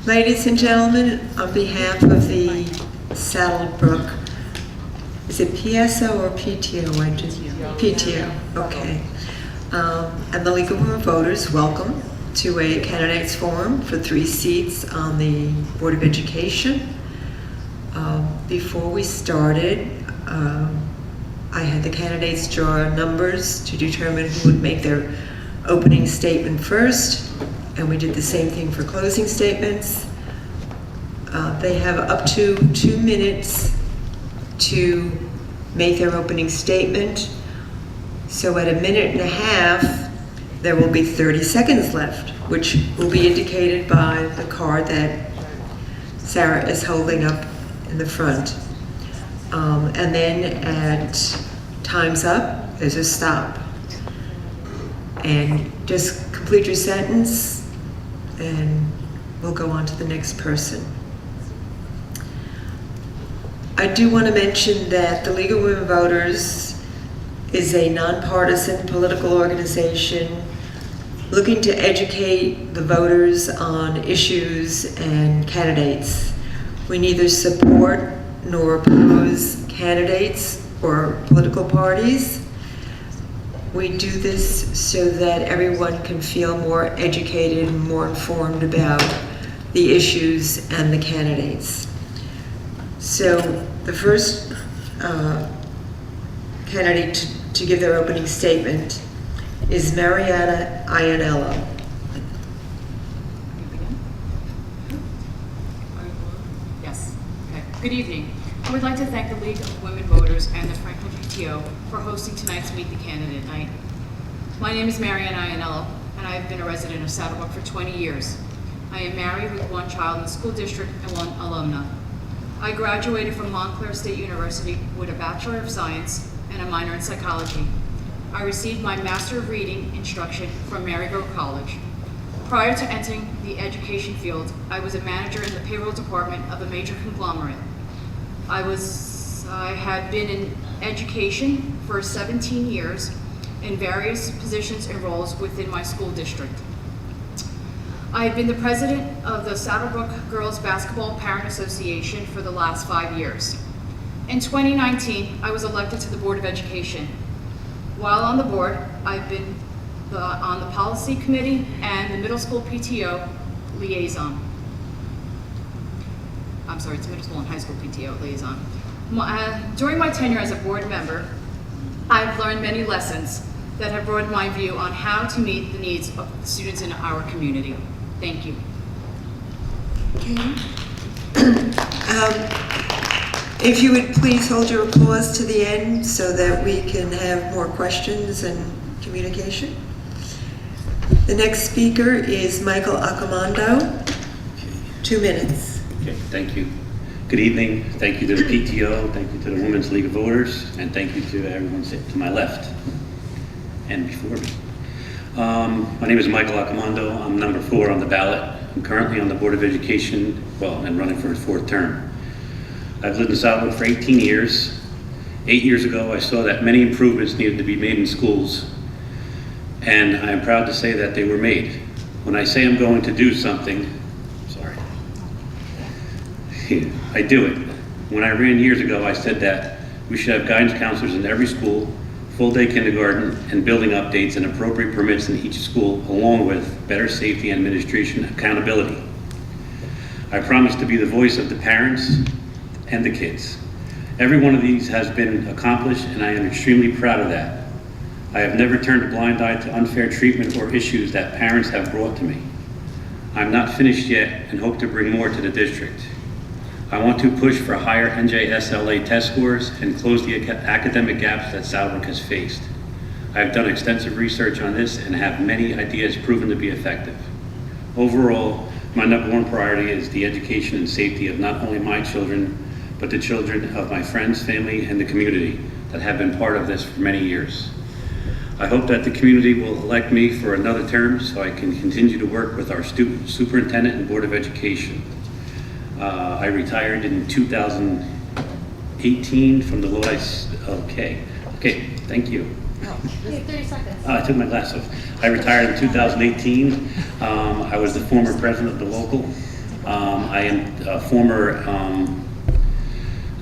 Ladies and gentlemen, on behalf of the Brook, is it PSO or PTO? PTO, okay. And the League of Women Voters, welcome to a candidates forum for 3 seats on the Board of Education. Before we started, I had the candidates draw numbers to determine who would make their opening statement first, and we did the same thing for closing statements. They have up to 2 minutes to make their opening statement. So at 1.5 minutes, there will be 30 seconds left, which will be indicated by the card that Sarah is holding up in the front. And then at time's up, there's a stop. And just complete your sentence, and we'll go on to the next person. I do want to mention that the League of Women Voters is a nonpartisan political organization looking to educate the voters on issues and candidates. We neither support nor oppose candidates or political parties. We do this so that everyone can feel more educated and more informed about the issues and the candidates. So the first candidate to give their opening statement is Mariana Iannello. Yes. Okay. Good evening. I would like to thank the League of Women Voters and the Franklin PTO for hosting tonight's Meet the Candidate Night. My name is Mariana Iannello, and I have been a resident of Saddlebrook for 20 years. I am married with 1 child in the school district and 1 alumna. I graduated from Montclair State University with a Bachelor of Science and a minor in psychology. I received my Master of Reading instruction from Marygrove College. Prior to entering the education field, I was a manager in the payroll department of a major conglomerate. I had been in education for 17 years in various positions and roles within my school district. I have been the president of the Saddlebrook Girls Basketball Parent Association for the last 5 years. In 2019, I was elected to the Board of Education. While on the board, I've been on the policy committee and the middle school PTO liaison. I'm sorry, it's middle school and high school PTO liaison. During my tenure as a board member, I've learned many lessons that have broadened my view on how to meet the needs of the students in our community. Thank you. Okay. If you would please hold your applause to the end so that we can have more questions and communication. The next speaker is Michael Accomando. 2 minutes. Okay, thank you. Good evening. Thank you to the PTO, thank you to the Women's League of Voters, and thank you to everyone sitting to my left and before me. My name is Michael Accomando. I'm number 4 on the ballot. I'm currently on the Board of Education, and running for a 4th term. I've lived in Saddlebrook for 18 years. 8 years ago, I saw that many improvements needed to be made in schools, and I am proud to say that they were made. When I say I'm going to do something, I do it. When I ran years ago, I said that we should have guidance counselors in every school, full-day kindergarten, and building updates and appropriate permits in each school, along with better safety and administration accountability. I promise to be the voice of the parents and the kids. Every one of these has been accomplished, and I am extremely proud of that. I have never turned a blind eye to unfair treatment or issues that parents have brought to me. I'm not finished yet and hope to bring more to the district. I want to push for higher NJSLA test scores and close the academic gaps that Saddlebrook has faced. I have done extensive research on this and have many ideas proven to be effective. Overall, my number 1 priority is the education and safety of not only my children, but the children of my friends, family, and the community that have been part of this for many years. I hope that the community will elect me for another term so I can continue to work with our superintendent and Board of Education. I retired in 2018 from the Lodi. Okay, thank you. Oh, 30 seconds. I took my glasses off. I retired in 2018. I was the former president of the local. I am a former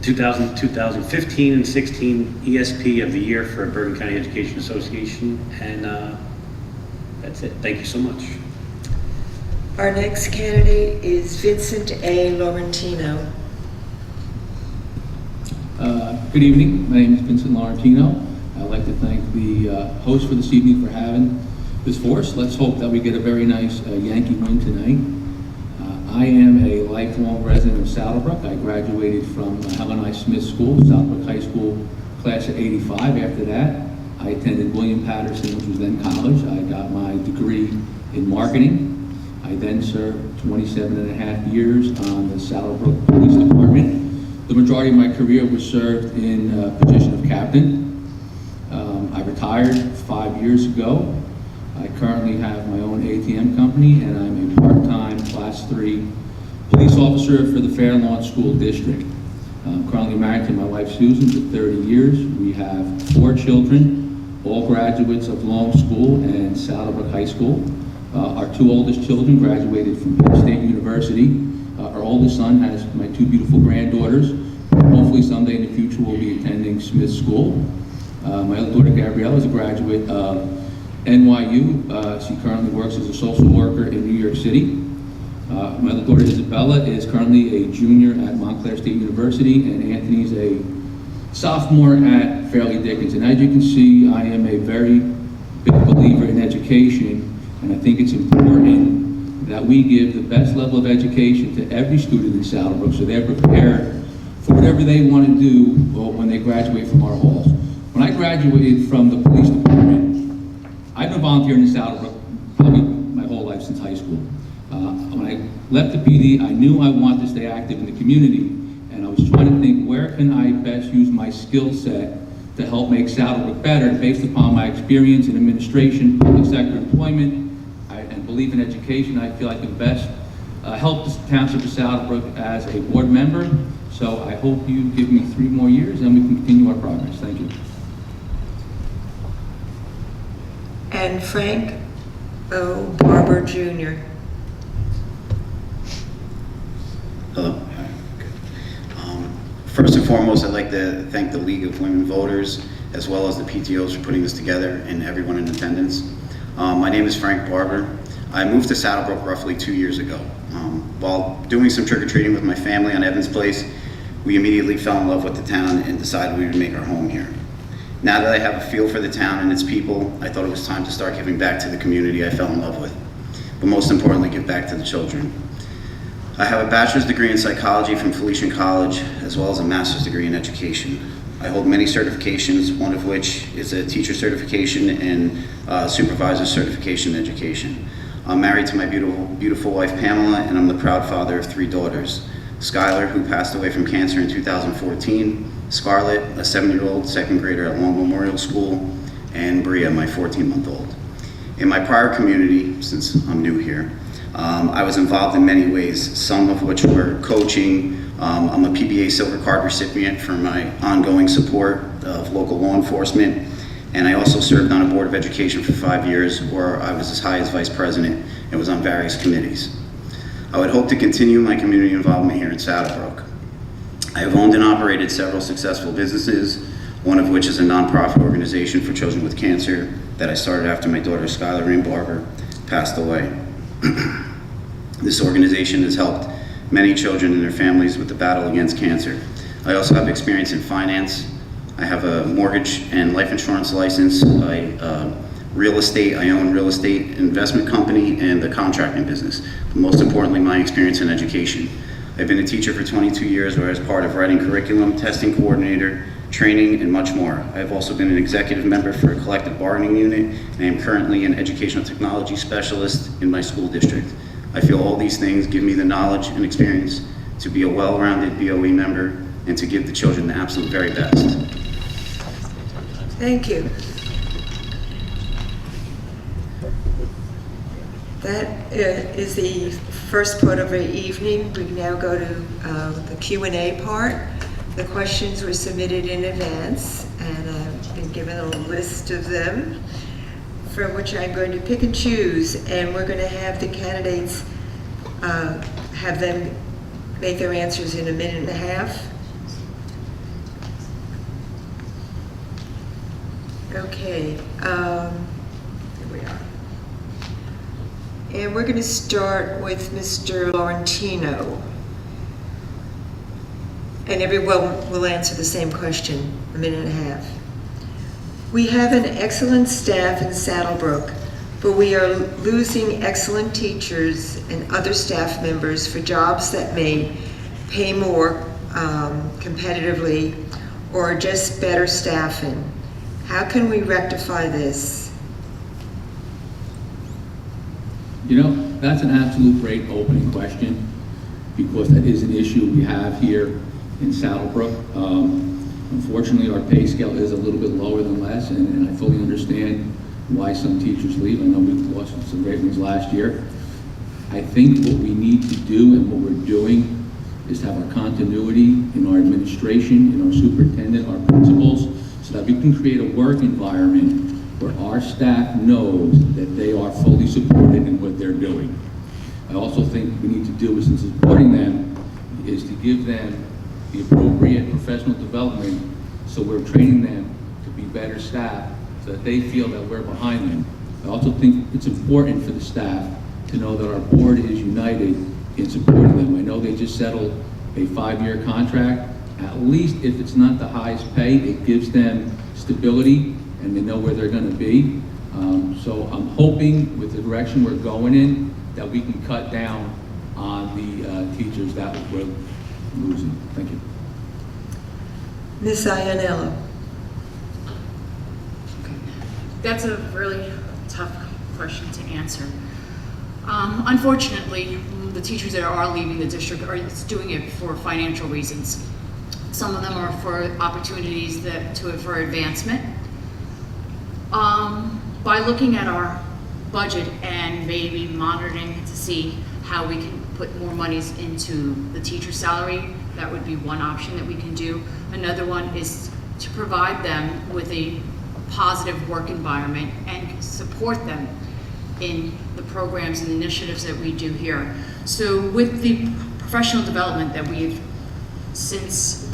2015 and 16 ESP of the Year for Bergen County Education Association, and that's it. Thank you so much. Our next candidate is Vincent A. Laurentino. Good evening. My name is Vincent Laurentino. I'd like to thank the host for this evening for having this for us. Let's hope that we get a very nice Yankee win tonight. I am a lifelong resident of Saddlebrook. I graduated from Helen I. Smith School, Saddlebrook High School, class of '85. After that, I attended William Patterson, which was then college. I got my degree in marketing. I then served 27 and a half years on the Saddlebrook Police Department. The majority of my career was served in a position of captain. I retired 5 years ago. I currently have my own ATM company, and I'm a part-time Class 3 police officer for the Fair Lawn School District. I'm currently married to my wife Susan for 30 years. We have 4 children, all graduates of Long School and Saddlebrook High School. Our 2 oldest children graduated from Penn State University. Our oldest son has my 2 beautiful granddaughters. Hopefully someday in the future we'll be attending Smith School. My other daughter Gabrielle is a graduate of NYU. She currently works as a social worker in New York City. My other daughter Isabella is currently a junior at Montclair State University, and Anthony's a sophomore at Fairleigh Dickinson. As you can see, I am a very big believer in education, and I think it's important that we give the best level of education to every student in Saddlebrook so they're prepared for whatever they want to do when they graduate from our halls. When I graduated from the police department, I've been volunteering in Saddlebrook probably my whole life since high school. When I left the PD, I knew I wanted to stay active in the community, and I was trying to think, where can I best use my skill set to help make Saddlebrook better? Based upon my experience in administration, public sector employment, and belief in education, I feel I can best help the Township of Saddlebrook as a board member. So I hope you give me 3 more years and we can continue our progress. Thank you. And Frank O. Barber Jr. Hello. Good. First and foremost, I'd like to thank the League of Women Voters, as well as the PTOs for putting this together, and everyone in attendance. My name is Frank Barber. I moved to Saddlebrook roughly 2 years ago. While doing some trick-or-treating with my family on Evans Place, we immediately fell in love with the town and decided we would make our home here. Now that I have a feel for the town and its people, I thought it was time to start giving back to the community I fell in love with, but most importantly, give back to the children. I have a bachelor's degree in psychology from Felician College, as well as a master's degree in education. I hold many certifications, one of which is a teacher certification and supervisor certification in education. I'm married to my beautiful wife Pamela, and I'm the proud father of 3 daughters. Skylar, who passed away from cancer in 2014, Scarlett, a 7-year-old second grader at Long Memorial School, and Bria, my 14-month-old. In my prior community, since I'm new here, I was involved in many ways, some of which were coaching. I'm a PBA Silver Card recipient for my ongoing support of local law enforcement, and I also served on a Board of Education for 5 years, where I was as high as Vice President and was on various committees. I would hope to continue my community involvement here in Saddlebrook. I have owned and operated several successful businesses, one of which is a nonprofit organization for children with cancer that I started after my daughter Skylar Rain Barber passed away. This organization has helped many children and their families with the battle against cancer. I also have experience in finance. I have a mortgage and life insurance license. I own real estate investment company and the contracting business. But most importantly, my experience in education. I've been a teacher for 22 years, where I was part of writing curriculum, testing coordinator, training, and much more. I have also been an executive member for a collective bargaining unit, and I am currently an educational technology specialist in my school district. I feel all these things give me the knowledge and experience to be a well-rounded BOE member and to give the children the absolute very best. Thank you. That is the first part of our evening. We now go to the Q&A part. The questions were submitted in advance, and I've been given a list of them, from which I'm going to pick and choose, and we're going to have the candidates have them make their answers in a minute and a half. Okay, here we are. And we're going to start with Mr. Laurentino. And everyone will answer the same question, a minute and a half. We have an excellent staff in Saddlebrook, but we are losing excellent teachers and other staff members for jobs that may pay more competitively or just better staffing. How can we rectify this? You know, that's an absolute great opening question, because that is an issue we have here in Saddlebrook. Unfortunately, our pay scale is a little bit lower than last, and I fully understand why some teachers leave. I know we've lost some great ones last year. I think what we need to do and what we're doing is have our continuity in our administration, in our superintendent, our principals, so that we can create a work environment where our staff knows that they are fully supported in what they're doing. I also think we need to do is in supporting them is to give them the appropriate professional development, so we're training them to be better staff, so that they feel that we're behind them. I also think it's important for the staff to know that our board is united in supporting them. I know they just settled a 5-year contract. At least if it's not the highest pay, it gives them stability and they know where they're going to be. So I'm hoping with the direction we're going in that we can cut down on the teachers that we're losing. Thank you. Ms. Iannello. That's a really tough question to answer. Unfortunately, the teachers that are leaving the district are doing it for financial reasons. Some of them are for opportunities for advancement. By looking at our budget and maybe monitoring to see how we can put more monies into the teacher salary, that would be one option that we can do. Another one is to provide them with a positive work environment and support them in the programs and initiatives that we do here. So with the professional development that we've since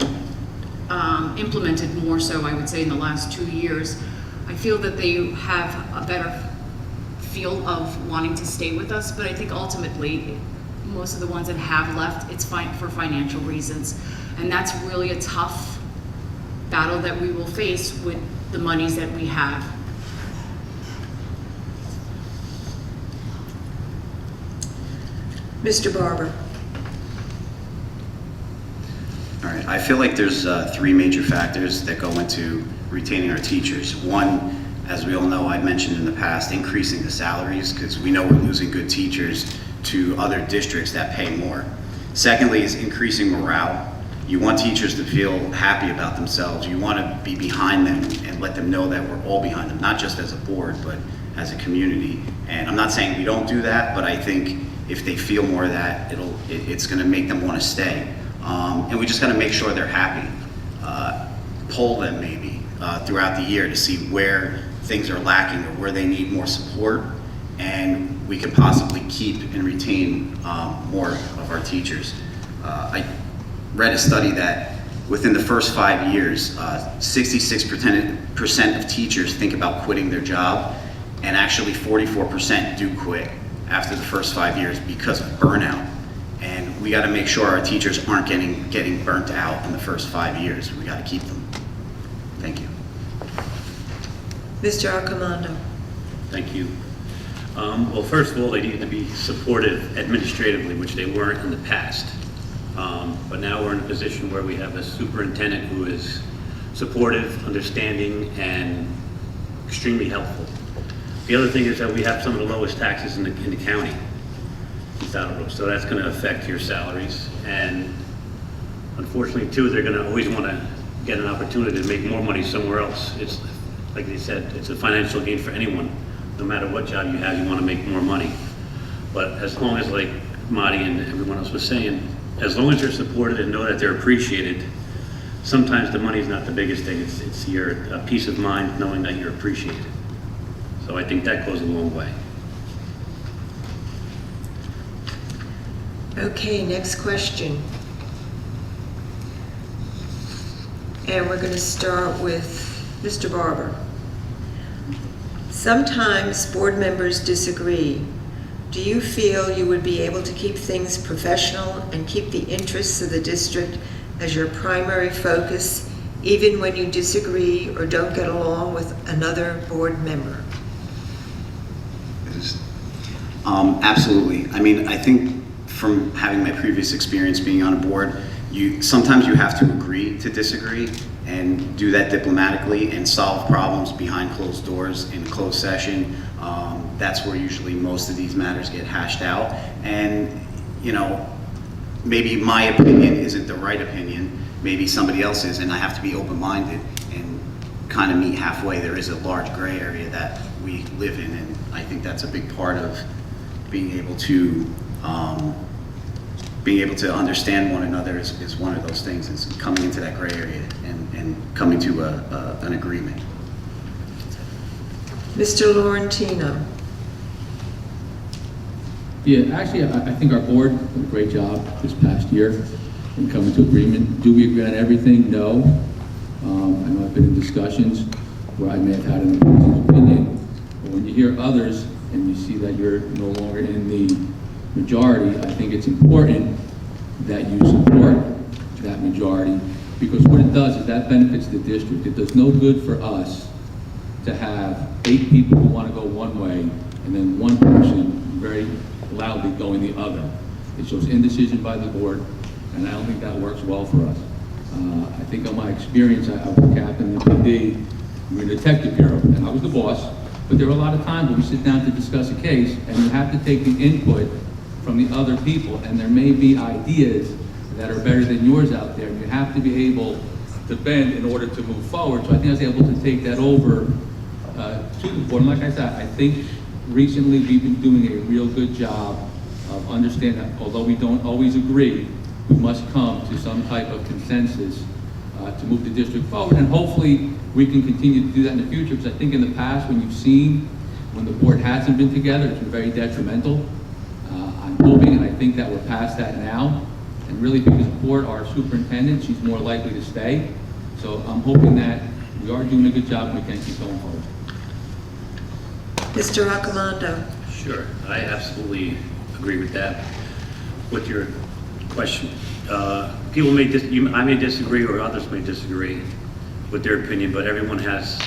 implemented more so, I would say, in the last 2 years, I feel that they have a better feel of wanting to stay with us, but I think ultimately, most of the ones that have left, it's for financial reasons. And that's really a tough battle that we will face with the monies that we have. Mr. Barber. All right, I feel like there's 3 major factors that go into retaining our teachers. One, as we all know, I've mentioned in the past, increasing the salaries, because we know we're losing good teachers to other districts that pay more. Secondly is increasing morale. You want teachers to feel happy about themselves. You want to be behind them and let them know that we're all behind them, not just as a board, but as a community. And I'm not saying we don't do that, but I think if they feel more of that, it's going to make them want to stay. And we just got to make sure they're happy. Poll them maybe throughout the year to see where things are lacking or where they need more support, and we can possibly keep and retain more of our teachers. I read a study that within the first 5 years, 66% of teachers think about quitting their job, and actually 44% do quit after the first 5 years because of burnout. And we got to make sure our teachers aren't getting burnt out in the first 5 years. We got to keep them. Thank you. Mr. Arcomando. Thank you. Well, first of all, they need to be supported administratively, which they weren't in the past. But now we're in a position where we have a superintendent who is supportive, understanding, and extremely helpful. The other thing is that we have some of the lowest taxes in the county, in Saddlebrook, so that's going to affect your salaries. And unfortunately, too, they're going to always want to get an opportunity to make more money somewhere else. It's, like they said, it's a financial gain for anyone. No matter what job you have, you want to make more money. But as long as, like Marty and everyone else was saying, as long as you're supported and know that they're appreciated, sometimes the money is not the biggest thing. It's your peace of mind knowing that you're appreciated. So I think that goes a long way. Okay, next question. And we're going to start with Mr. Barber. Sometimes board members disagree. Do you feel you would be able to keep things professional and keep the interests of the district as your primary focus, even when you disagree or don't get along with another board member? Absolutely. I mean, I think from having my previous experience being on a board, sometimes you have to agree to disagree and do that diplomatically and solve problems behind closed doors in a closed session. That's where usually most of these matters get hashed out. And, you know, maybe my opinion isn't the right opinion, maybe somebody else's, and I have to be open-minded and kind of meet halfway. There is a large gray area that we live in, and I think that's a big part of being able to understand one another is one of those things, is coming into that gray area and coming to an agreement. Mr. Laurentino. Yeah, actually, I think our board did a great job this past year in coming to agreement. Do we agree on everything? No. I know I've been in discussions where I may have had an opposing opinion, but when you hear others and you see that you're no longer in the majority, I think it's important that you support that majority, because what it does is that benefits the district. It does no good for us to have 8 people who want to go one way and then one person very loudly going the other. It shows indecision by the board, and I don't think that works well for us. I think on my experience, I was the captain of the PD in the detective bureau, and I was the boss, but there were a lot of times when we sit down to discuss a case, and you have to take the input from the other people, and there may be ideas that are better than yours out there, and you have to be able to bend in order to move forward. So I think I was able to take that over to the board. And like I said, I think recently we've been doing a real good job of understanding that although we don't always agree, we must come to some type of consensus to move the district forward, and hopefully we can continue to do that in the future, because I think in the past when you've seen when the board hasn't been together, it's been very detrimental. I'm hoping, and I think that we're past that now, and really because for our superintendent, she's more likely to stay. So I'm hoping that we are doing a good job and we can keep going forward. Mr. Raccomando. Sure, I absolutely agree with that. With your question, people I may disagree, or others may disagree with their opinion, but everyone has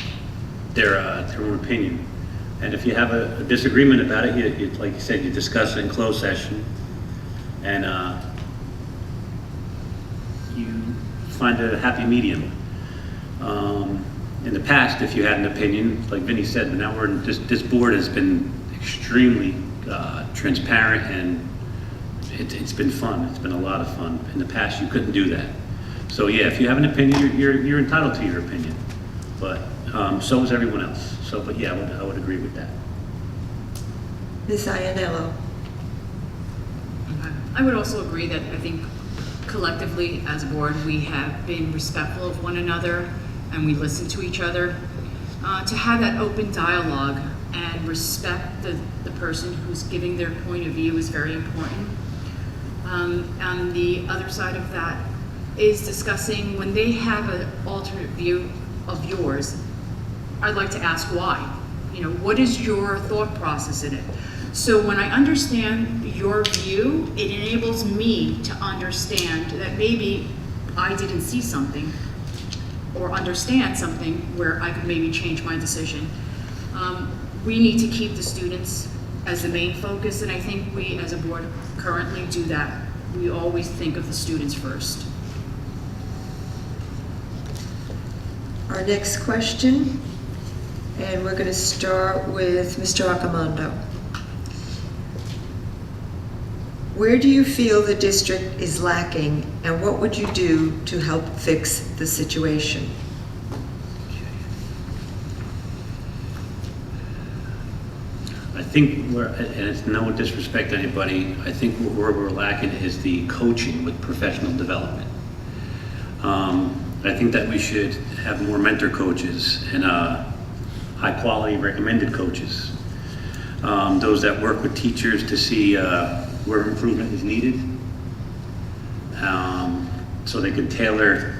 their own opinion. And if you have a disagreement about it, you, like you said, you discuss it in closed session, and you find a happy medium. In the past, if you had an opinion, like Vinny said, but now this board has been extremely transparent, and it's been fun. It's been a lot of fun. In the past, you couldn't do that. So yeah, if you have an opinion, you're entitled to your opinion, but so is everyone else. So, but yeah, I would agree with that. Ms. Ianello. I would also agree that I think collectively as a board, we have been respectful of one another and we listen to each other. To have that open dialogue and respect the person who's giving their point of view is very important. On the other side of that is discussing when they have an alternate view of yours, I'd like to ask why. You know, what is your thought process in it? So when I understand your view, it enables me to understand that maybe I didn't see something or understand something where I could maybe change my decision. We need to keep the students as the main focus, and I think we as a board currently do that. We always think of the students first. Our next question, and we're going to start with Mr. Raccomando. Where do you feel the district is lacking, and what would you do to help fix the situation? I think and it's no disrespect to anybody, I think where we're lacking is the coaching with professional development. I think that we should have more mentor coaches and high quality recommended coaches. Those that work with teachers to see where improvement is needed, so they could tailor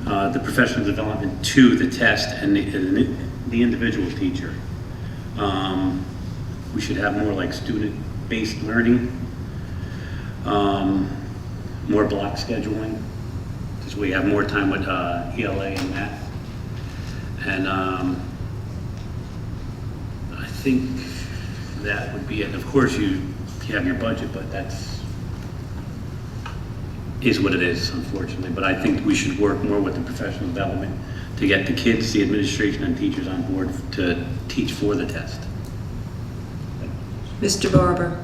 the professional development to the test and the individual teacher. We should have more like student-based learning, more block scheduling, because we have more time with ELA and math. And I think that would be it. Of course, you have your budget, but is what it is, unfortunately. But I think we should work more with the professional development to get the kids, the administration, and teachers on board to teach for the test. Mr. Barber?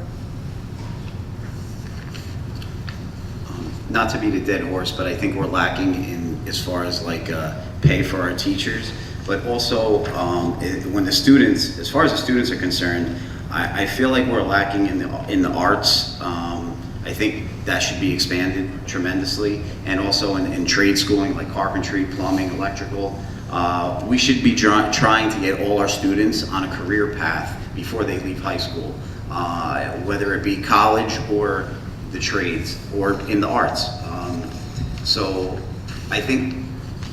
Not to beat a dead horse, but I think we're lacking in as far as like pay for our teachers, but also when the students, as far as the students are concerned, I feel like we're lacking in the arts. I think that should be expanded tremendously, and also in trade schooling like carpentry, plumbing, electrical. We should be trying to get all our students on a career path before they leave high school, whether it be college or the trades or in the arts. So I think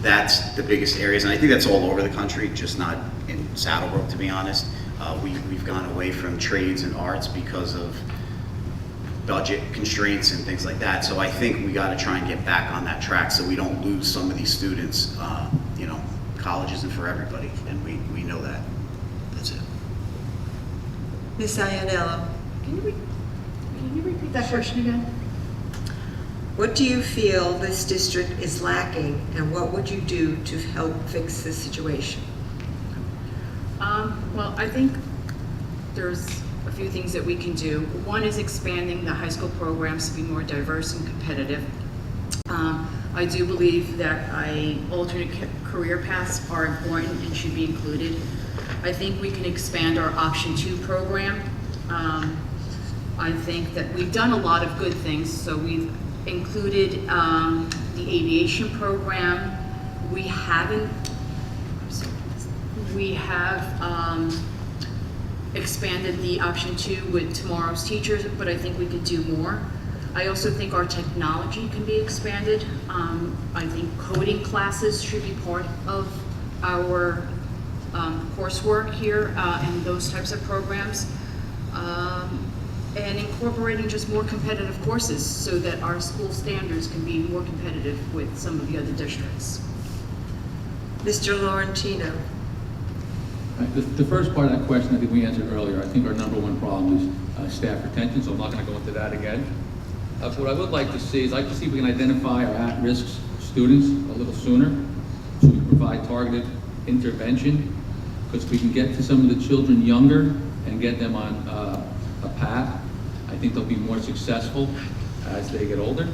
that's the biggest areas, and I think that's all over the country, just not in Saddlebrook, to be honest. We've gone away from trades and arts because of budget constraints and things like that. So I think we got to try and get back on that track so we don't lose some of these students. You know, college isn't for everybody, and we know that. That's it. Ms. Ianello? Can you repeat that question again? What do you feel this district is lacking, and what would you do to help fix this situation? Well, I think there's a few things that we can do. One is expanding the high school programs to be more diverse and competitive. I do believe that alternate career paths are important and should be included. I think we can expand our Option 2 program. I think that we've done a lot of good things. So we've included the aviation program. We have expanded the Option 2 with tomorrow's teachers, but I think we could do more. I also think our technology can be expanded. I think coding classes should be part of our coursework here in those types of programs. And incorporating just more competitive courses so that our school standards can be more competitive with some of the other districts. Mr. Laurentino? Right, the first part of that question, I think we answered earlier. I think our number one problem is staff retention, so I'm not going to go into that again. What I would like to see is I'd like to see if we can identify our at-risk students a little sooner, so we provide targeted intervention, because if we can get to some of the children younger and get them on a path, I think they'll be more successful as they get older.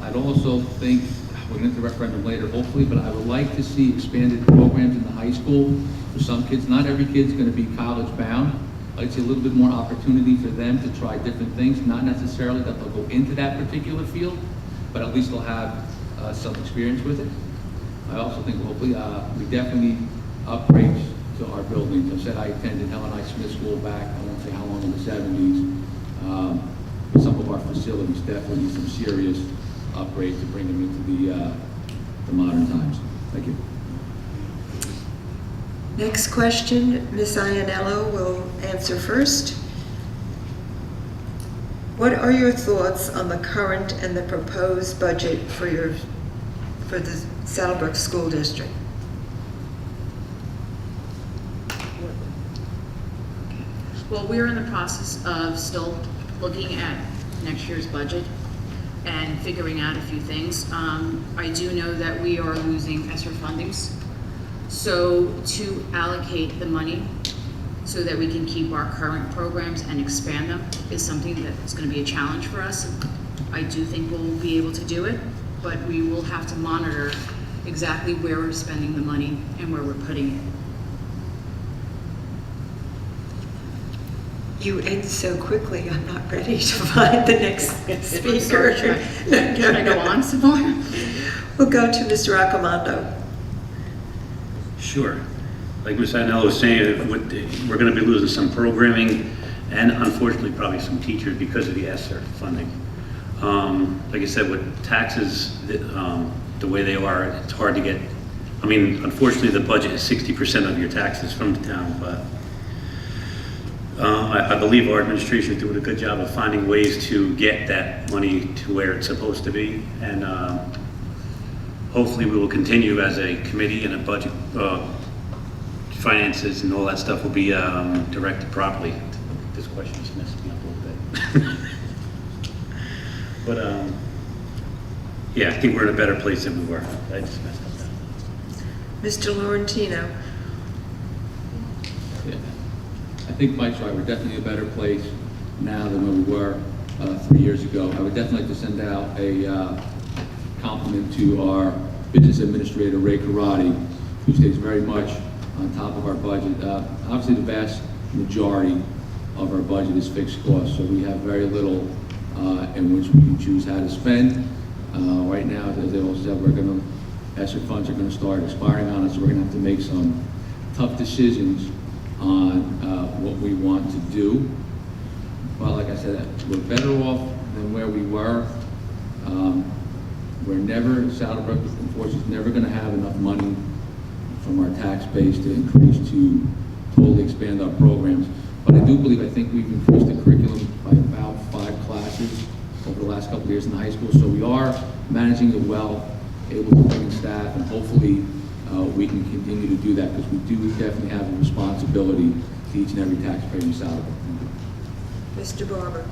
I'd also think, we'll get into the referendum later hopefully, but I would like to see expanded programs in the high school for some kids. Not every kid's going to be college bound. I'd like to see a little bit more opportunity for them to try different things, not necessarily that they'll go into that particular field, but at least they'll have some experience with it. I also think hopefully we definitely need upgrades to our buildings. I said I attended Helen I. Smith School back, I won't say how long, in the 70s. Some of our facilities definitely need some serious upgrades to bring them into the modern times. Thank you. Next question, Ms. Ianello will answer first. What are your thoughts on the current and the proposed budget for the Saddlebrook School District? Well, we're in the process of still looking at next year's budget and figuring out a few things. I do know that we are losing ESSER fundings. So to allocate the money so that we can keep our current programs and expand them is something that's going to be a challenge for us. I do think we'll be able to do it, but we will have to monitor exactly where we're spending the money and where we're putting it. You end so quickly, I'm not ready to find the next speaker. Should I go on some more? We'll go to Mr. Accomando. Sure. Like Ms. Ianello was saying, we're going to be losing some programming and unfortunately probably some teachers because of the ESSER funding. Like I said, with taxes, the way they are, it's hard to get, I mean, unfortunately, the budget is 60% of your taxes from the town, but I believe our administration is doing a good job of finding ways to get that money to where it's supposed to be, and hopefully we will continue as a committee and a budget, finances and all that stuff will be directed properly. This question is messing me up a little bit. But yeah, I think we're in a better place than we were. I just messed up that. Mr. Laurentino? Yeah. I think Mike's right, we're definitely in a better place now than when we were 3 years ago. I would definitely like to send out a compliment to our business administrator, Ray Karate, who stays very much on top of our budget. Obviously, the vast majority of our budget is fixed costs, so we have very little in which we can choose how to spend. Right now, as they all said, ESSER funds are going to start expiring on us, so we're going to have to make some tough decisions on what we want to do. But like I said, we're better off than where we were. Saddlebrook, unfortunately, is never going to have enough money from our tax base to increase to totally expand our programs. But I think we've increased the curriculum by about 5 classes over the last couple of years in the high school. So we are managing it well, able to bring in staff, and hopefully we can continue to do that, because we do definitely have a responsibility to each and every taxpayer in Saddlebrook. Mr. Barber?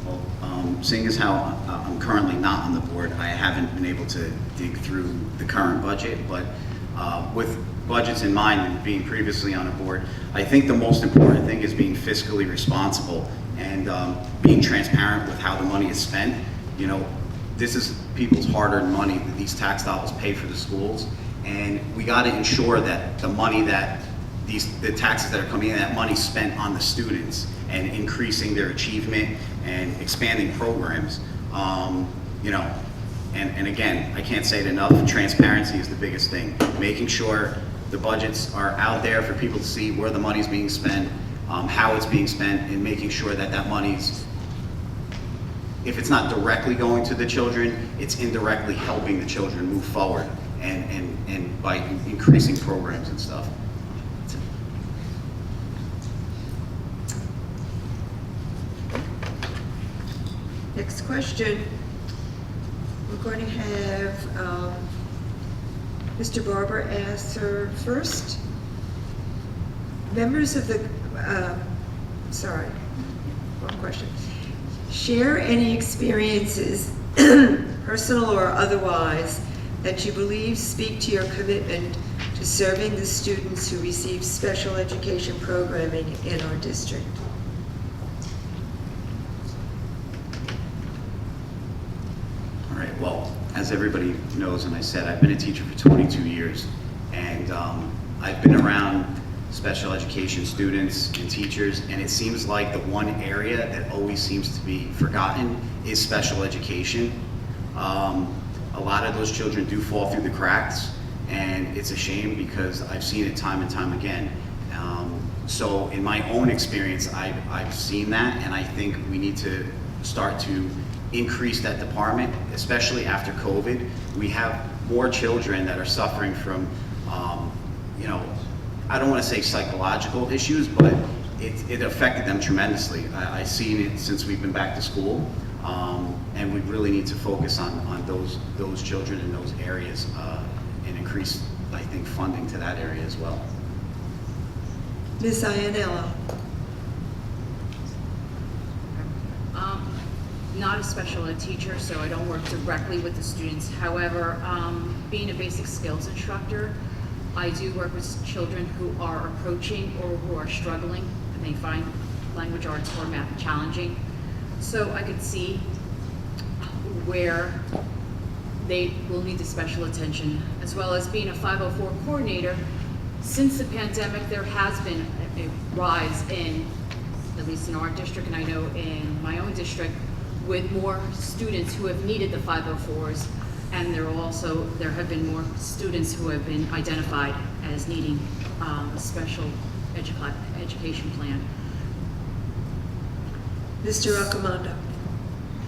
Well, seeing as how I'm currently not on the board, I haven't been able to dig through the current budget, but with budgets in mind and being previously on a board, I think the most important thing is being fiscally responsible and being transparent with how the money is spent. You know, this is people's hard-earned money that these tax dollars pay for the schools, and we got to ensure that the money that the taxes that are coming in, that money spent on the students and increasing their achievement and expanding programs. You know, and again, I can't say it enough, transparency is the biggest thing. Making sure the budgets are out there for people to see where the money's being spent, how it's being spent, and making sure that that money's, if it's not directly going to the children, it's indirectly helping the children move forward and by increasing programs and stuff. Next question. We're going to have Mr. Barber answer first. Members of the, sorry, wrong question. Share any experiences, personal or otherwise, that you believe speak to your commitment to serving the students who receive special education programming in our district. All right, well, as everybody knows, and I said, I've been a teacher for 22 years, and I've been around special education students and teachers, and it seems like the one area that always seems to be forgotten is special education. A lot of those children do fall through the cracks, and it's a shame because I've seen it time and time again. So in my own experience, I've seen that, and I think we need to start to increase that department, especially after COVID. We have more children that are suffering from, you know, I don't want to say psychological issues, but it affected them tremendously. I've seen it since we've been back to school, and we really need to focus on those children in those areas and increase, I think, funding to that area as well. Ms. Iannello. Not a special ed teacher, so I don't work directly with the students. However, being a basic skills instructor, I do work with children who are approaching or who are struggling and they find language arts or math challenging. So I could see where they will need the special attention, as well as being a 504 coordinator. Since the pandemic, there has been a rise in, at least in our district, and I know in my own district, with more students who have needed the 504s, and there have been more students who have been identified as needing a special education plan. Mr. Accomando?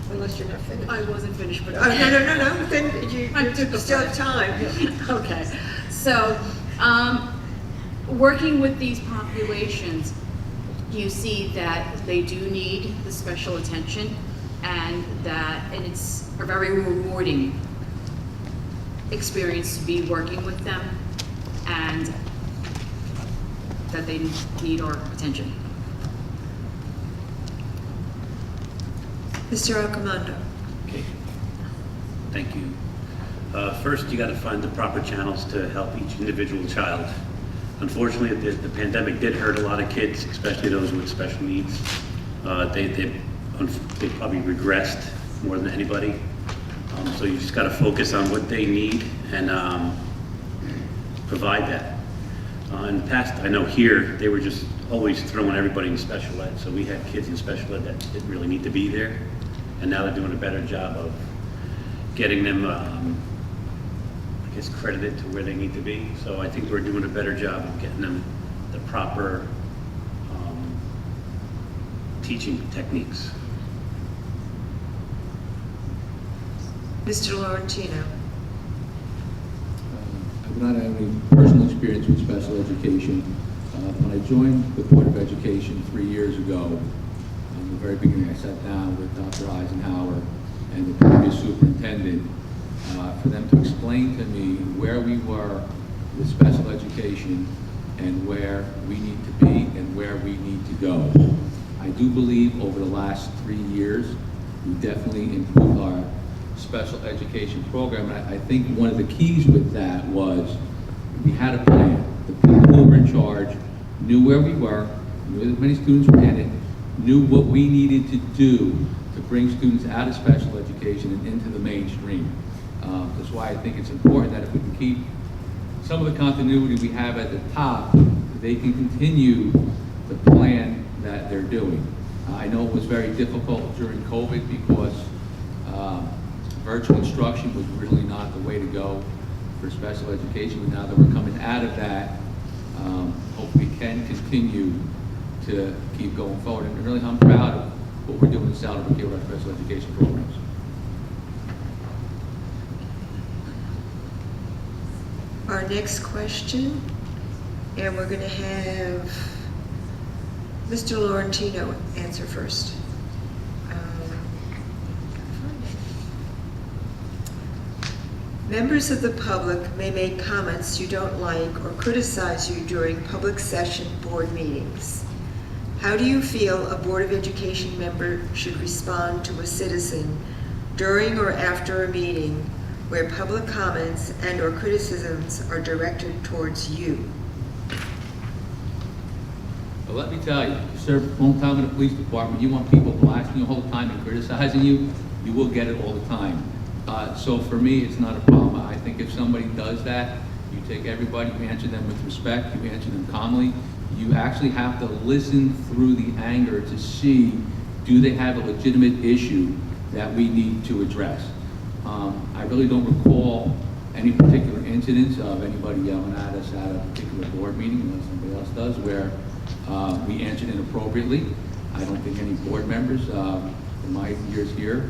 Unless you're not finished. I wasn't finished, but. Oh, no, then you I took the still have time. Okay, so, working with these populations, you see that they do need the special attention, and it's a very rewarding experience to be working with them, and that they need our attention. Mr. Accomando? Okay, thank you. First, you got to find the proper channels to help each individual child. Unfortunately, the pandemic did hurt a lot of kids, especially those with special needs. They probably regressed more than anybody. So you just got to focus on what they need and provide that. In the past, I know here, they were just always throwing everybody in special ed. So we had kids in special ed that didn't really need to be there. And now they're doing a better job of getting them, I guess, credited to where they need to be. So I think we're doing a better job of getting them the proper teaching techniques. Mr. Laurentino? I do not have any personal experience with special education. When I joined the Board of Education 3 years ago, in the very beginning I sat down with Dr. Eisenhower and the previous superintendent for them to explain to me where we were with special education and where we need to be and where we need to go. I do believe over the last 3 years, we definitely improved our special education program. And I think one of the keys with that was we had a plan. The people who were in charge knew where we were, knew as many students were in it, knew what we needed to do to bring students out of special education and into the mainstream. That's why I think it's important that if we can keep some of the continuity we have at the top, they can continue the plan that they're doing. I know it was very difficult during COVID because virtual instruction was really not the way to go for special education, but now that we're coming out of that, hope we can continue to keep going forward. And really, I'm proud of what we're doing in Southern here with our special education programs. Our next question, and we're going to have Mr. Laurentino answer first. Members of the public may make comments you don't like or criticize you during public session board meetings. How do you feel a Board of Education member should respond to a citizen during or after a meeting where public comments and or criticisms are directed towards you? Well, let me tell you, you serve a long time in the police department, you want people blasting you the whole time and criticizing you, you will get it all the time. So for me, it's not a problem. I think if somebody does that, you take everybody, you answer them with respect, you answer them calmly. You actually have to listen through the anger to see, do they have a legitimate issue that we need to address? I really don't recall any particular incidents of anybody yelling at us at a particular board meeting, unless somebody else does, where we answered inappropriately. I don't think any board members in my years here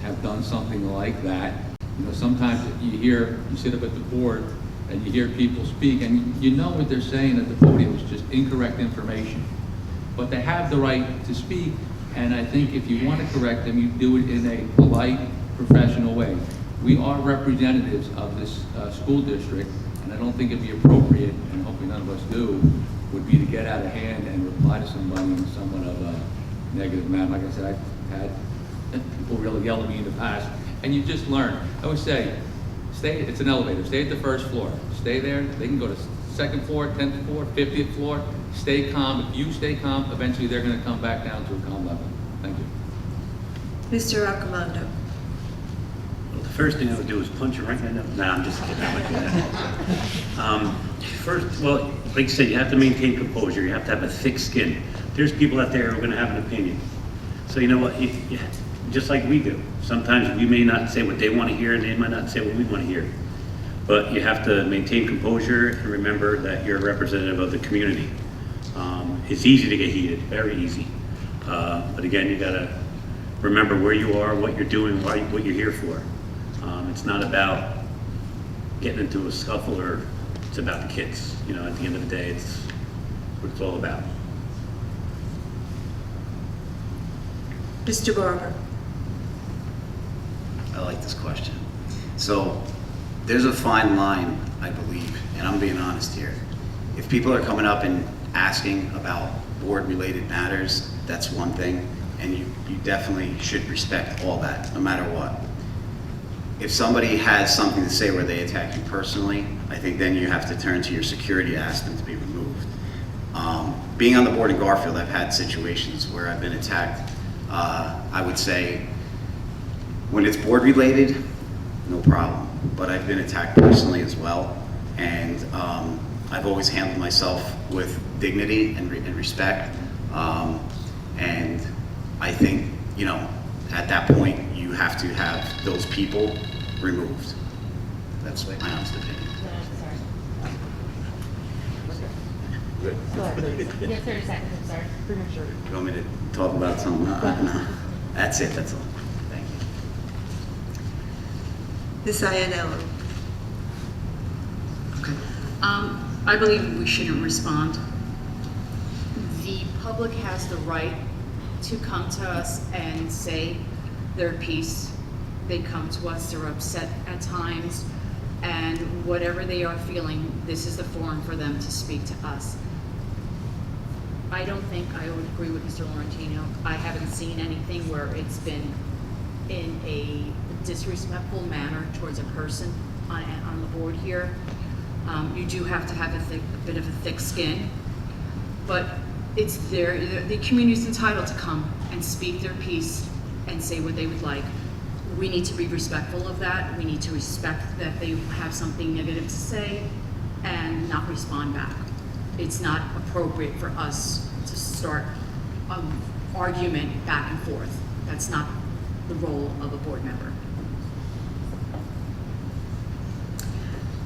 have done something like that. You know, sometimes you sit up at the board and you hear people speak and you know what they're saying at the podium is just incorrect information. But they have the right to speak, and I think if you want to correct them, you do it in a polite, professional way. We are representatives of this school district, and I don't think it'd be appropriate, and hopefully none of us do, would be to get out of hand and reply to somebody in somewhat of a negative manner. Like I said, I've had people really yell at me in the past, and you just learn. I always say, it's an elevator, stay at the first floor. Stay there, they can go to second floor, 10th floor, 50th floor, stay calm. If you stay calm, eventually they're gonna come back down to a calm level. Thank you. Mr. Accomando? Well, the first thing I would do is punch you right in the nose. Nah, I'm just kidding. I wouldn't do that. First, well, like you said, you have to maintain composure. You have to have a thick skin. There's people out there who are going to have an opinion. So you know what? Just like we do. Sometimes we may not say what they want to hear, and they might not say what we want to hear. But you have to maintain composure and remember that you're a representative of the community. It's easy to get heated, very easy. But again, you gotta remember where you are, what you're doing, what you're here for. It's not about getting into a scuffle, or it's about the kids. You know, at the end of the day, it's what it's all about. Mr. Barber? I like this question. So there's a fine line, I believe, and I'm being honest here. If people are coming up and asking about board-related matters, that's one thing, and you definitely should respect all that, no matter what. If somebody has something to say where they attack you personally, I think then you have to turn to your security to ask them to be removed. Being on the board in Garfield, I've had situations where I've been attacked. I would say when it's board-related, no problem, but I've been attacked personally as well, and I've always handled myself with dignity and respect, and I think, you know, at that point, you have to have those people removed. That's my honest opinion. Sorry. Go ahead, please. You have 30 seconds, I'm sorry. Premature. You want me to talk about something? No. That's it, that's all. Thank you. Ms. Iannello? Okay. I believe we shouldn't respond. The public has the right to come to us and say their piece. They come to us, they're upset at times, and whatever they are feeling, this is the forum for them to speak to us. I don't think I would agree with Mr. Laurentino. I haven't seen anything where it's been in a disrespectful manner towards a person on the board here. You do have to have a bit of a thick skin, but it's the community's entitled to come and speak their piece and say what they would like. We need to be respectful of that. We need to respect that they have something negative to say and not respond back. It's not appropriate for us to start an argument back and forth. That's not the role of a board member.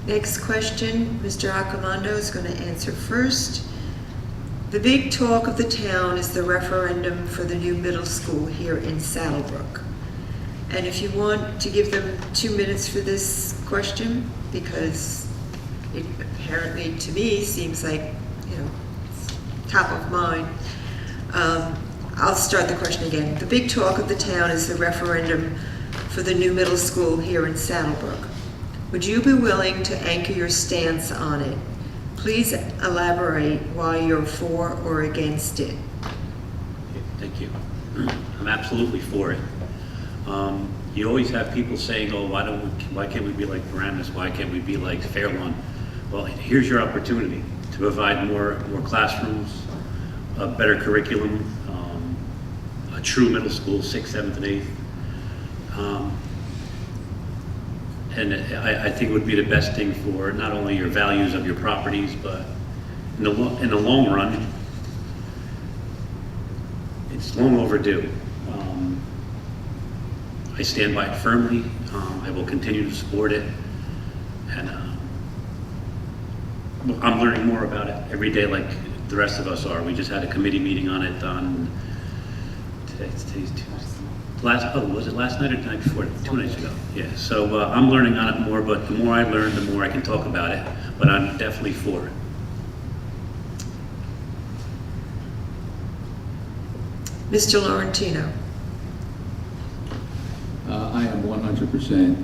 Next question, Mr. Accomando is going to answer first. The big talk of the town is the referendum for the new middle school here in Saddlebrook. And if you want to give them 2 minutes for this question, because it apparently to me seems like, you know, it's top of mind. I'll start the question again. The big talk of the town is the referendum for the new middle school here in Saddlebrook. Would you be willing to anchor your stance on it? Please elaborate why you're for or against it. Thank you. I'm absolutely for it. You always have people saying, "Oh, why can't we be like Paramus? Why can't we be like Fairlawn?" Well, here's your opportunity to provide more classrooms, a better curriculum, a true middle school, 6th, 7th, and 8th. And I think it would be the best thing for not only your values of your properties, but in the long run, it's long overdue. I stand by it firmly. I will continue to support it, and I'm learning more about it every day, like the rest of us are. We just had a committee meeting on it on today's Tuesday. Was it last night or the night before? 2 nights ago. Yeah. So I'm learning on it more, but the more I learn, the more I can talk about it. But I'm definitely for it. Mr. Laurentino. I am 100%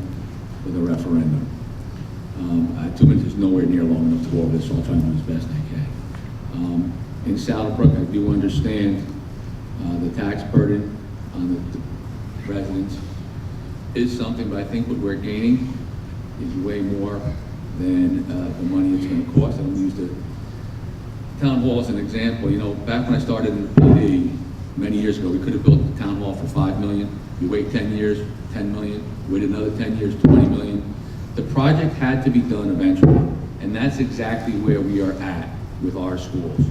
for the referendum. 2 minutes is nowhere near long enough to go over this, so I'll try and do as best I can. In Saddlebrook, I do understand the tax burden on the residents is something, but I think what we're gaining is way more than the money it's going to cost. I'm going to use the town hall as an example. You know, back when I started in the PD many years ago, we could have built the town hall for $5 million. You wait 10 years, $10 million. Wait another 10 years, $20 million. The project had to be done eventually, and that's exactly where we are at with our schools.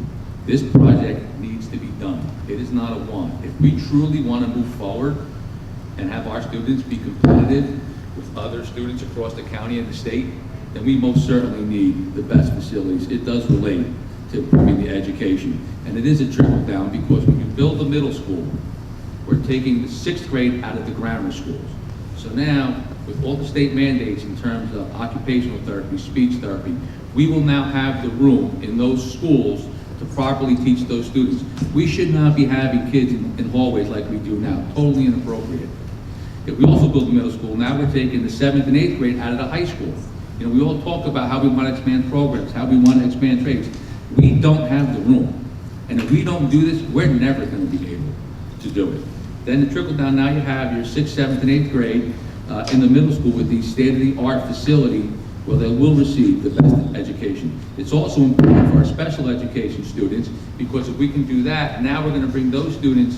This project needs to be done. It is not a want. If we truly want to move forward and have our students be competitive with other students across the county and the state, then we most certainly need the best facilities. It does relate to improving the education. And it is a trickle down, because when you build the middle school, we're taking the 6th grade out of the grammar schools. So now, with all the state mandates in terms of occupational therapy, speech therapy, we will now have the room in those schools to properly teach those students. We should not be having kids in hallways like we do now, totally inappropriate. If we also build a middle school, now we're taking the 7th and 8th grade out of the high school. You know, we all talk about how we want to expand programs, how we want to expand trades. We don't have the room. And if we don't do this, we're never going to be able to do it. Then the trickle down, now you have your 6th, 7th, and 8th grade in the middle school with the state-of-the-art facility where they will receive the best education. It's also important for our special education students, because if we can do that, now we're going to bring those students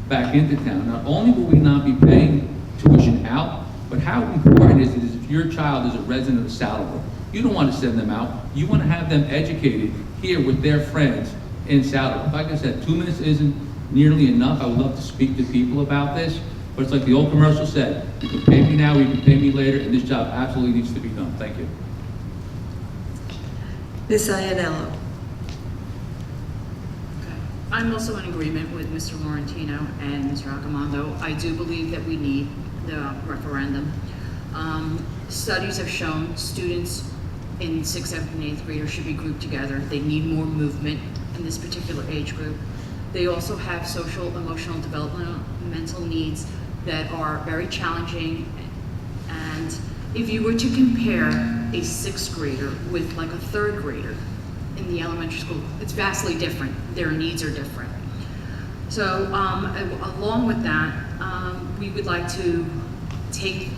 back into town. Not only will we not be paying tuition out, but how important is it if your child is a resident of Saddlebrook? You don't want to send them out. You want to have them educated here with their friends in Saddlebrook. Like I said, 2 minutes isn't nearly enough. I would love to speak to people about this, but it's like the old commercial said, you can pay me now, or you can pay me later, and this job absolutely needs to be done. Thank you. Ms. Iannello. Okay. I'm also in agreement with Mr. Laurentino and Mr. Accomando. I do believe that we need the referendum. Studies have shown students in 6th, 7th, and 8th graders should be grouped together. They need more movement in this particular age group. They also have social, emotional, developmental needs that are very challenging. And if you were to compare a 6th grader with like a 3rd grader in the elementary school, it's vastly different. Their needs are different. So along with that, we would like to take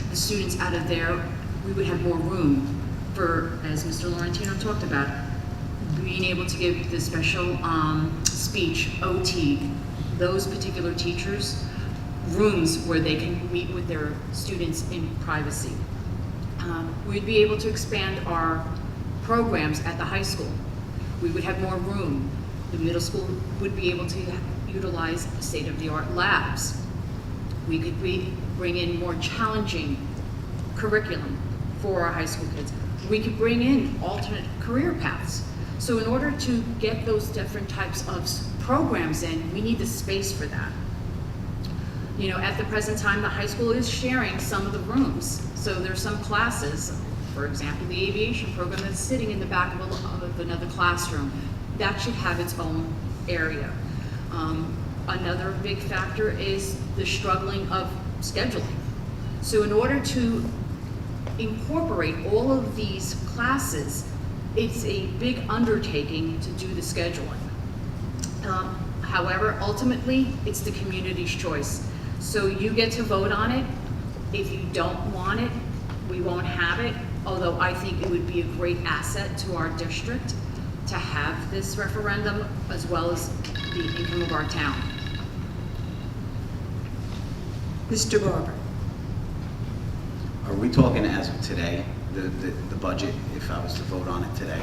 the students out of there. We would have more room for, as Mr. Laurentino talked about, being able to give the special speech, OT, those particular teachers, rooms where they can meet with their students in privacy. We'd be able to expand our programs at the high school. We would have more room. The middle school would be able to utilize state-of-the-art labs. We could bring in more challenging curriculum for our high school kids. We could bring in alternate career paths. So in order to get those different types of programs in, we need the space for that. You know, at the present time, the high school is sharing some of the rooms. So there's some classes, for example, the aviation program that's sitting in the back of another classroom. That should have its own area. Another big factor is the struggling of scheduling. So in order to incorporate all of these classes, it's a big undertaking to do the scheduling. However, ultimately, it's the community's choice. So you get to vote on it. If you don't want it, we won't have it, although I think it would be a great asset to our district to have this referendum, as well as the income of our town. Mr. Barber. Are we talking as of today, the budget, if I was to vote on it today?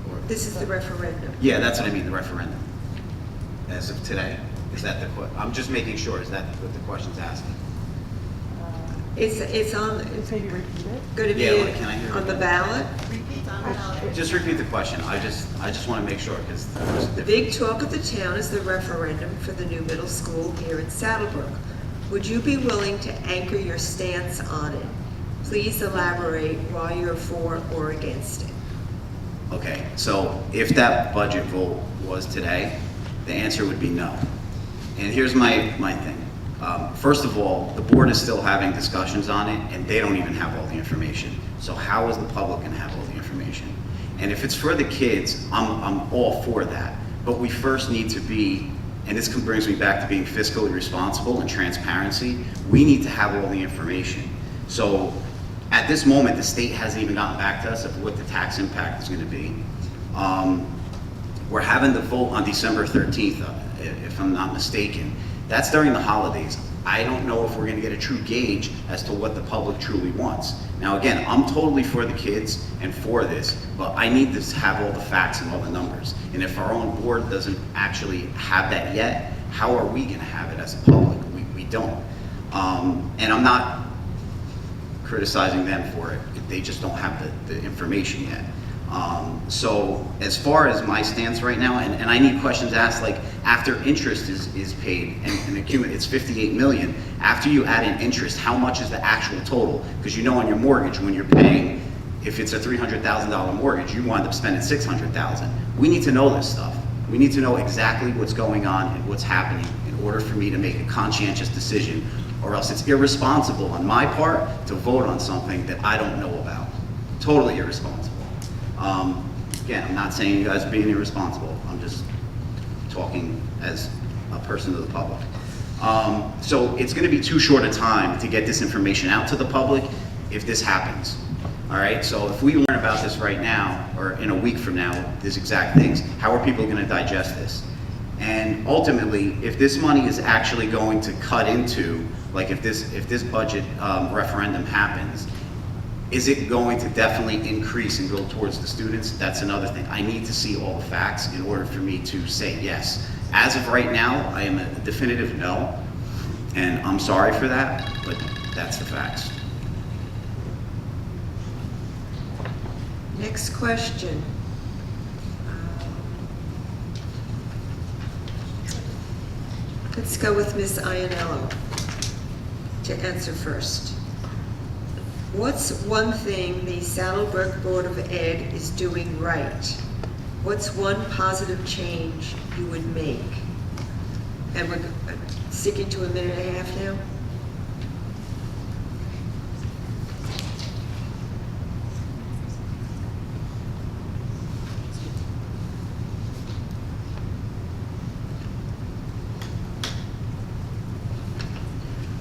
Or, This is the referendum. yeah, that's what I mean, the referendum. As of today? Is that I'm just making sure, is that what the question's asking? It's on, it's Maybe repeat it. going to Yeah, be well, can I hear on it? the ballot. Just repeat the question. I just want to make sure, because The big talk of the town is the referendum for the new middle school here in Saddlebrook. Would you be willing to anchor your stance on it? Please elaborate why you're for or against it. Okay, so if that budget vote was today, the answer would be no. And here's my thing. First of all, the board is still having discussions on it, and they don't even have all the information. So how is the public going to have all the information? And if it's for the kids, I'm all for that. But we first need to be, and this brings me back to being fiscally responsible and transparency, we need to have all the information. So at this moment, the state hasn't even gotten back to us of what the tax impact is going to be. We're having the vote on December 13th, if I'm not mistaken. That's during the holidays. I don't know if we're going to get a true gauge as to what the public truly wants. Now again, I'm totally for the kids and for this, but I need to have all the facts and all the numbers. And if our own board doesn't actually have that yet, how are we going to have it as a public? We don't. And I'm not criticizing them for it. They just don't have the information yet. So as far as my stance right now, and I need questions asked, like after interest is paid and it's 58 million, after you add in interest, how much is the actual total? Because you know on your mortgage, when you're paying, if it's a $300,000 mortgage, you wind up spending $600,000. We need to know this stuff. We need to know exactly what's going on and what's happening in order for me to make a conscientious decision, or else it's irresponsible on my part to vote on something that I don't know about. Totally irresponsible. Again, I'm not saying you guys are being irresponsible. I'm just talking as a person of the public. So it's going to be too short a time to get this information out to the public if this happens. All right, so if we learn about this right now, or in a week from now, these exact things, how are people going to digest this? And ultimately, if this money is actually going to cut into, like if this budget referendum happens, is it going to definitely increase and go towards the students? That's another thing. I need to see all the facts in order for me to say yes. As of right now, I am a definitive no, and I'm sorry for that, but that's the facts. Next question. Let's go with Ms. Ianello to answer first. What's one thing the Saddlebrook Board of Ed is doing right? What's one positive change you would make? And we're sticking to a minute and a half now?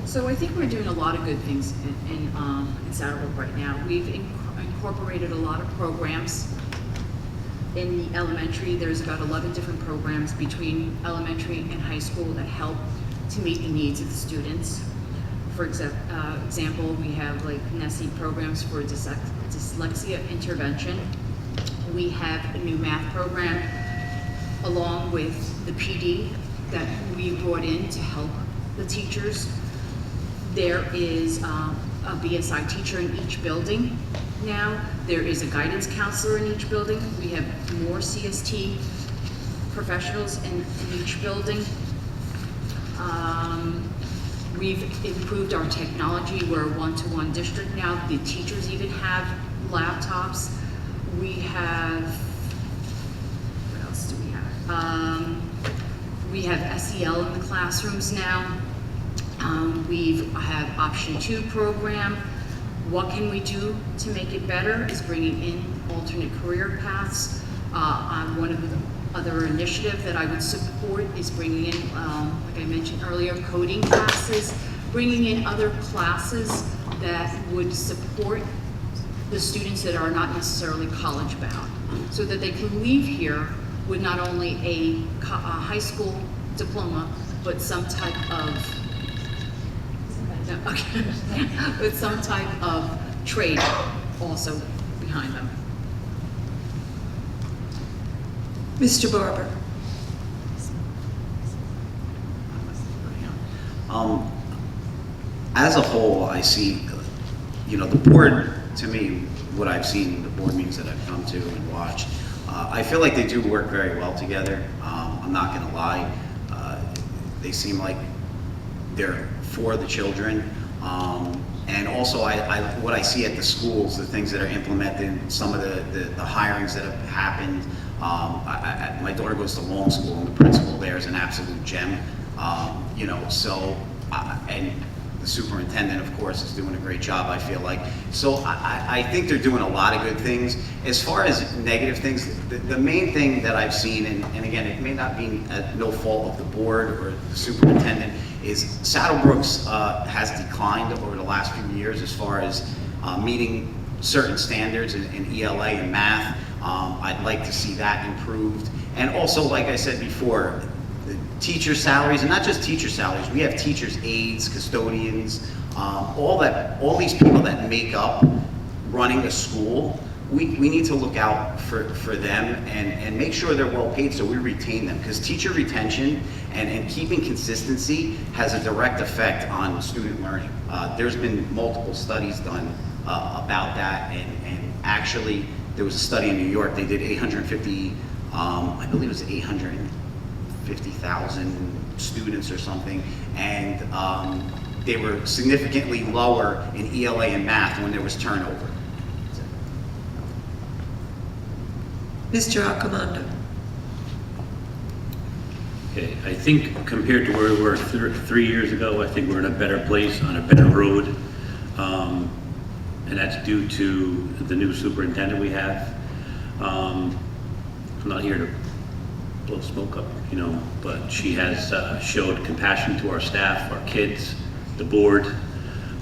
So I think we're doing a lot of good things in Saddlebrook right now. We've incorporated a lot of programs. In the elementary, there's about 11 different programs between elementary and high school that help to meet the needs of the students. For example, we have like NESI programs for dyslexia intervention. We have a new math program along with the PD that we brought in to help the teachers. There is a BSI teacher in each building now. There is a guidance counselor in each building. We have more CST professionals in each building. We've improved our technology. We're a one-to-one district now. The teachers even have laptops. We have, what else do we have? We have SEL in the classrooms now. We have Option 2 program. What can we do to make it better is bringing in alternate career paths. One of the other initiatives that I would support is bringing in, like I mentioned earlier, coding classes, bringing in other classes that would support the students that are not necessarily college bound, so that they can leave here with not only a high school diploma, but some type of with some type of trade also behind them. Mr. Barber. As a whole, I see, the board, to me, what I've seen, the board meetings that I've come to and watched, I feel like they do work very well together. I'm not gonna lie. They seem like they're for the children. And also, what I see at the schools, the things that are implemented, some of the hirings that have happened. My daughter goes to Long School, and the principal there is an absolute gem. And the superintendent, of course, is doing a great job, I feel like. So I think they're doing a lot of good things. As far as negative things, the main thing that I've seen, and again, it may not be no fault of the board or the superintendent, is Saddlebrook's has declined over the last few years as far as meeting certain standards in ELA and math. I'd like to see that improved. And also, like I said before, the teacher salaries, and not just teacher salaries, we have teachers' aides, custodians, all these people that make up running a school. We need to look out for them and make sure they're well paid so we retain them, because teacher retention and keeping consistency has a direct effect on student learning. There's been multiple studies done about that, and actually there was a study in New York, they did 850, I believe it was 850,000 students or something, and they were significantly lower in ELA and math when there was turnover. Mr. Accomando. Okay, I think compared to where we were 3 years ago, I think we're in a better place, on a better road. And that's due to the new superintendent we have. I'm not here to blow smoke up, but she has showed compassion to our staff, our kids, the board.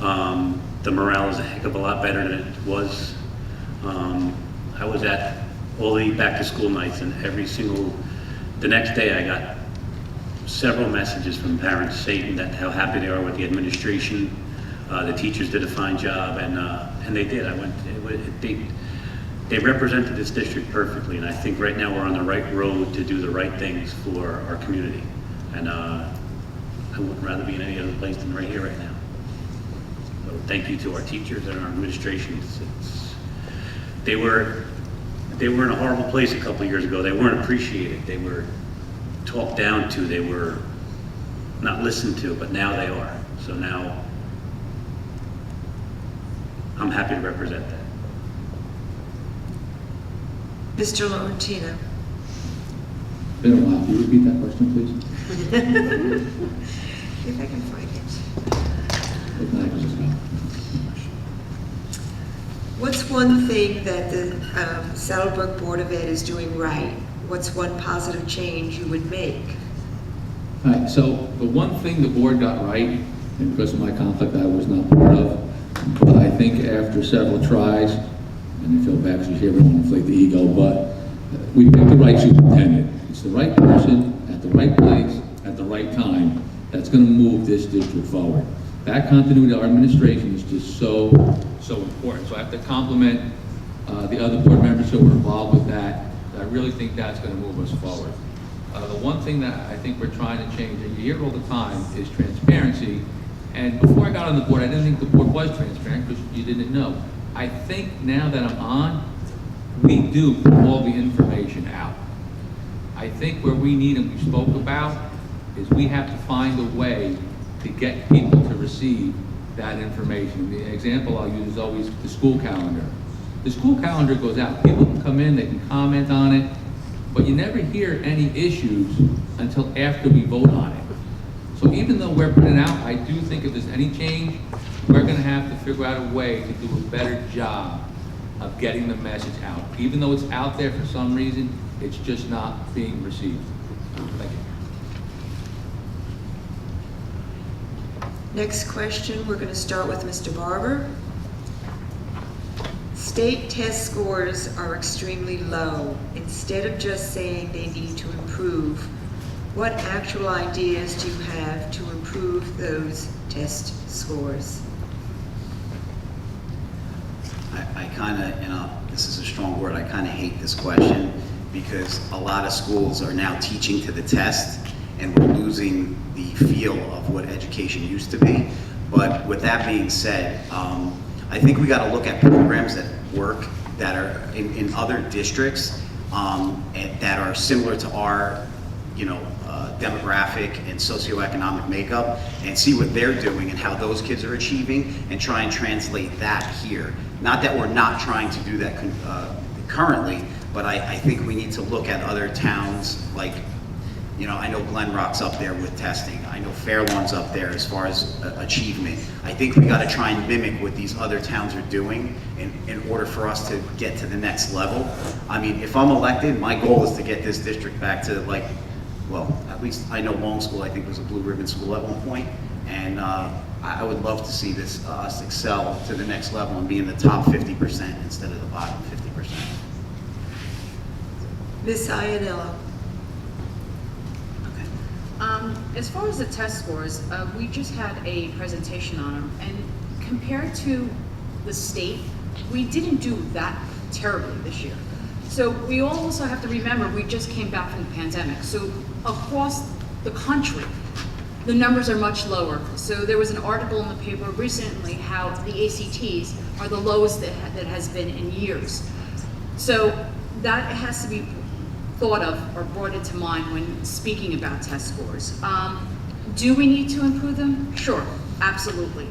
The morale is a heck of a lot better than it was. I was at all the back-to-school nights, and the next day I got several messages from parents saying that how happy they are with the administration. The teachers did a fine job, and they did. They represented this district perfectly, and I think right now we're on the right road to do the right things for our community. And I wouldn't rather be in any other place than right here, right now. So thank you to our teachers and our administration. They were in a horrible place a couple of years ago. They weren't appreciated. They were talked down to. They were not listened to, but now they are. So now I'm happy to represent that. Mr. Laurentino. Been a while. Can you repeat that question, please? If I can find it. If not, I can just go. What's one thing that the Saddlebrook Board of Ed is doing right? What's one positive change you would make? All right, so the one thing the board got right, and because of my conflict I was not part of, but I think after several tries, and I feel bad because you hear everyone inflate the ego, but we picked the right superintendent. It's the right person, at the right place, at the right time, that's going to move this district forward. That continuity of our administration is just so important. So I have to compliment the other board members who were involved with that. I really think that's going to move us forward. The one thing that I think we're trying to change, and you hear it all the time, is transparency. And before I got on the board, I didn't think the board was transparent because you didn't know. I think now that I'm on, we do put all the information out. I think where we need, and we spoke about, is we have to find a way to get people to receive that information. The example I'll use is always the school calendar. The school calendar goes out. People can come in, they can comment on it, but you never hear any issues until after we vote on it. So even though we're putting it out, I do think if there's any change, we're going to have to figure out a way to do a better job of getting the message out. Even though it's out there for some reason, it's just not being received. Thank you. Next question, we're going to start with Mr. Barber. State test scores are extremely low. Instead of just saying they need to improve, what actual ideas do you have to improve those test scores? I kind of, this is a strong word, I kind of hate this question because a lot of schools are now teaching to the test and we're losing the feel of what education used to be. But with that being said, I think we got to look at programs that work that are in other districts and that are similar to our, demographic and socioeconomic makeup and see what they're doing and how those kids are achieving and try and translate that here. Not that we're not trying to do that currently, but I think we need to look at other towns like, I know Glen Rock's up there with testing. I know Fairlawn's up there as far as achievement. I think we got to try and mimic what these other towns are doing in order for us to get to the next level. I mean, if I'm elected, my goal is to get this district back to at least I know Long School, I think was a blue ribbon school at one point, and I would love to see us excel to the next level and be in the top 50% instead of the bottom 50%. Ms. Ianello. As far as the test scores, we just had a presentation on them, and compared to the state, we didn't do that terribly this year. So we also have to remember, we just came back from the pandemic. So across the country, the numbers are much lower. So there was an article in the paper recently how the ACTs are the lowest that has been in years. So that has to be thought of or brought into mind when speaking about test scores. Do we need to improve them? Sure, absolutely.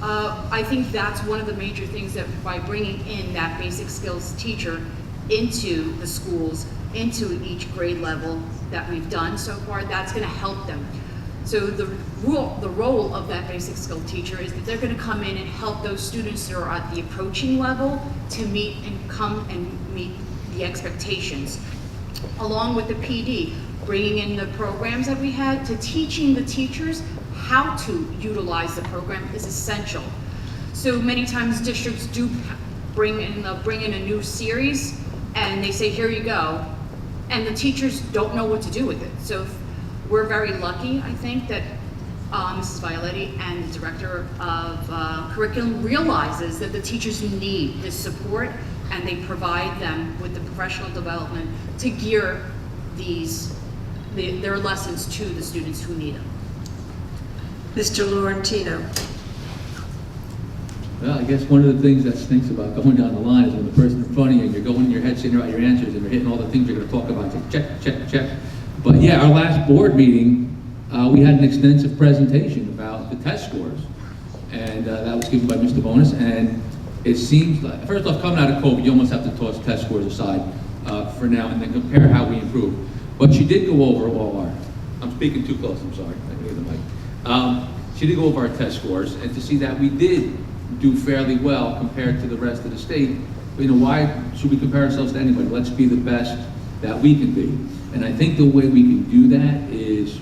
I think that's one of the major things that by bringing in that basic skills teacher into the schools, into each grade level that we've done so far, that's going to help them. So the role of that basic skill teacher is that they're going to come in and help those students that are at the approaching level to meet the expectations. Along with the PD, bringing in the programs that we had to teaching the teachers how to utilize the program is essential. So many times districts do bring in a new series and they say, here you go, and the teachers don't know what to do with it. So we're very lucky, I think, that Mrs. Violetti and the director of curriculum realizes that the teachers need this support, and they provide them with the professional development to gear their lessons to the students who need them. Mr. Laurentino. Well, I guess one of the things that stinks about going down the line is when the person in front of you and you're going in your head saying out your answers and they're hitting all the things you're going to talk about. It's like check, check, check. But yeah, our last board meeting, we had an extensive presentation about the test scores. And that was given by Mr. Bonus. And it seems like, first off, coming out of COVID, you almost have to toss test scores aside for now and then compare how we improve. But she did go over all our, I'm speaking too close, I'm sorry, I can hear the mic. She did go over our test scores, and to see that we did do fairly well compared to the rest of the state, why should we compare ourselves to anybody? Let's be the best that we can be. And I think the way we can do that is,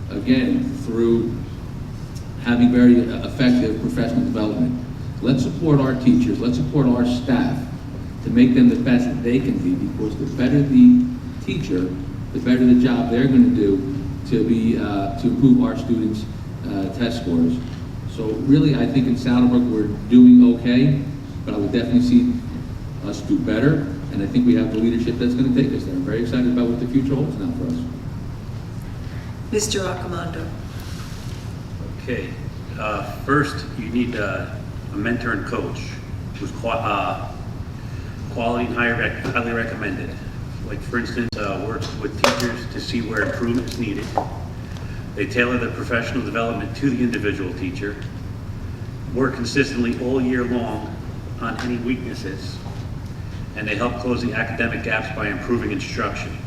again, through having very effective professional development. Let's support our teachers, let's support our staff to make them the best that they can be, because the better the teacher, the better the job they're going to do to improve our students' test scores. So really, I think in Saddlebrook we're doing okay, but I would definitely see us do better, and I think we have the leadership that's going to take us there. I'm very excited about what the future holds now for us. Mr. Accomando. Okay, first you need a mentor and coach who's quality and highly recommended. Like for instance, work with teachers to see where improvement is needed. They tailor the professional development to the individual teacher, work consistently all year long on any weaknesses, and they help close the academic gaps by improving instruction.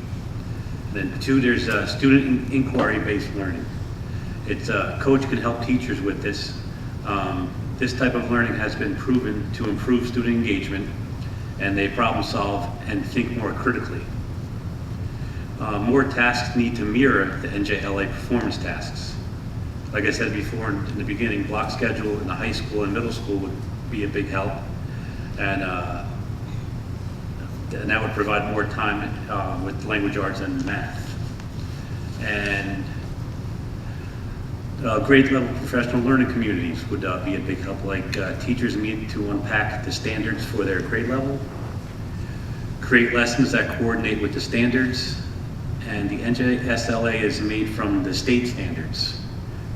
And then two, there's student inquiry-based learning. It's coach can help teachers with this. This type of learning has been proven to improve student engagement, and they problem solve and think more critically. More tasks need to mirror the NJLA performance tasks. Like I said before in the beginning, block schedule in the high school and middle school would be a big help, and that would provide more time with language arts and math. And grade level professional learning communities would be a big help, like teachers meet to unpack the standards for their grade level, create lessons that coordinate with the standards, and the NJSLA is made from the state standards.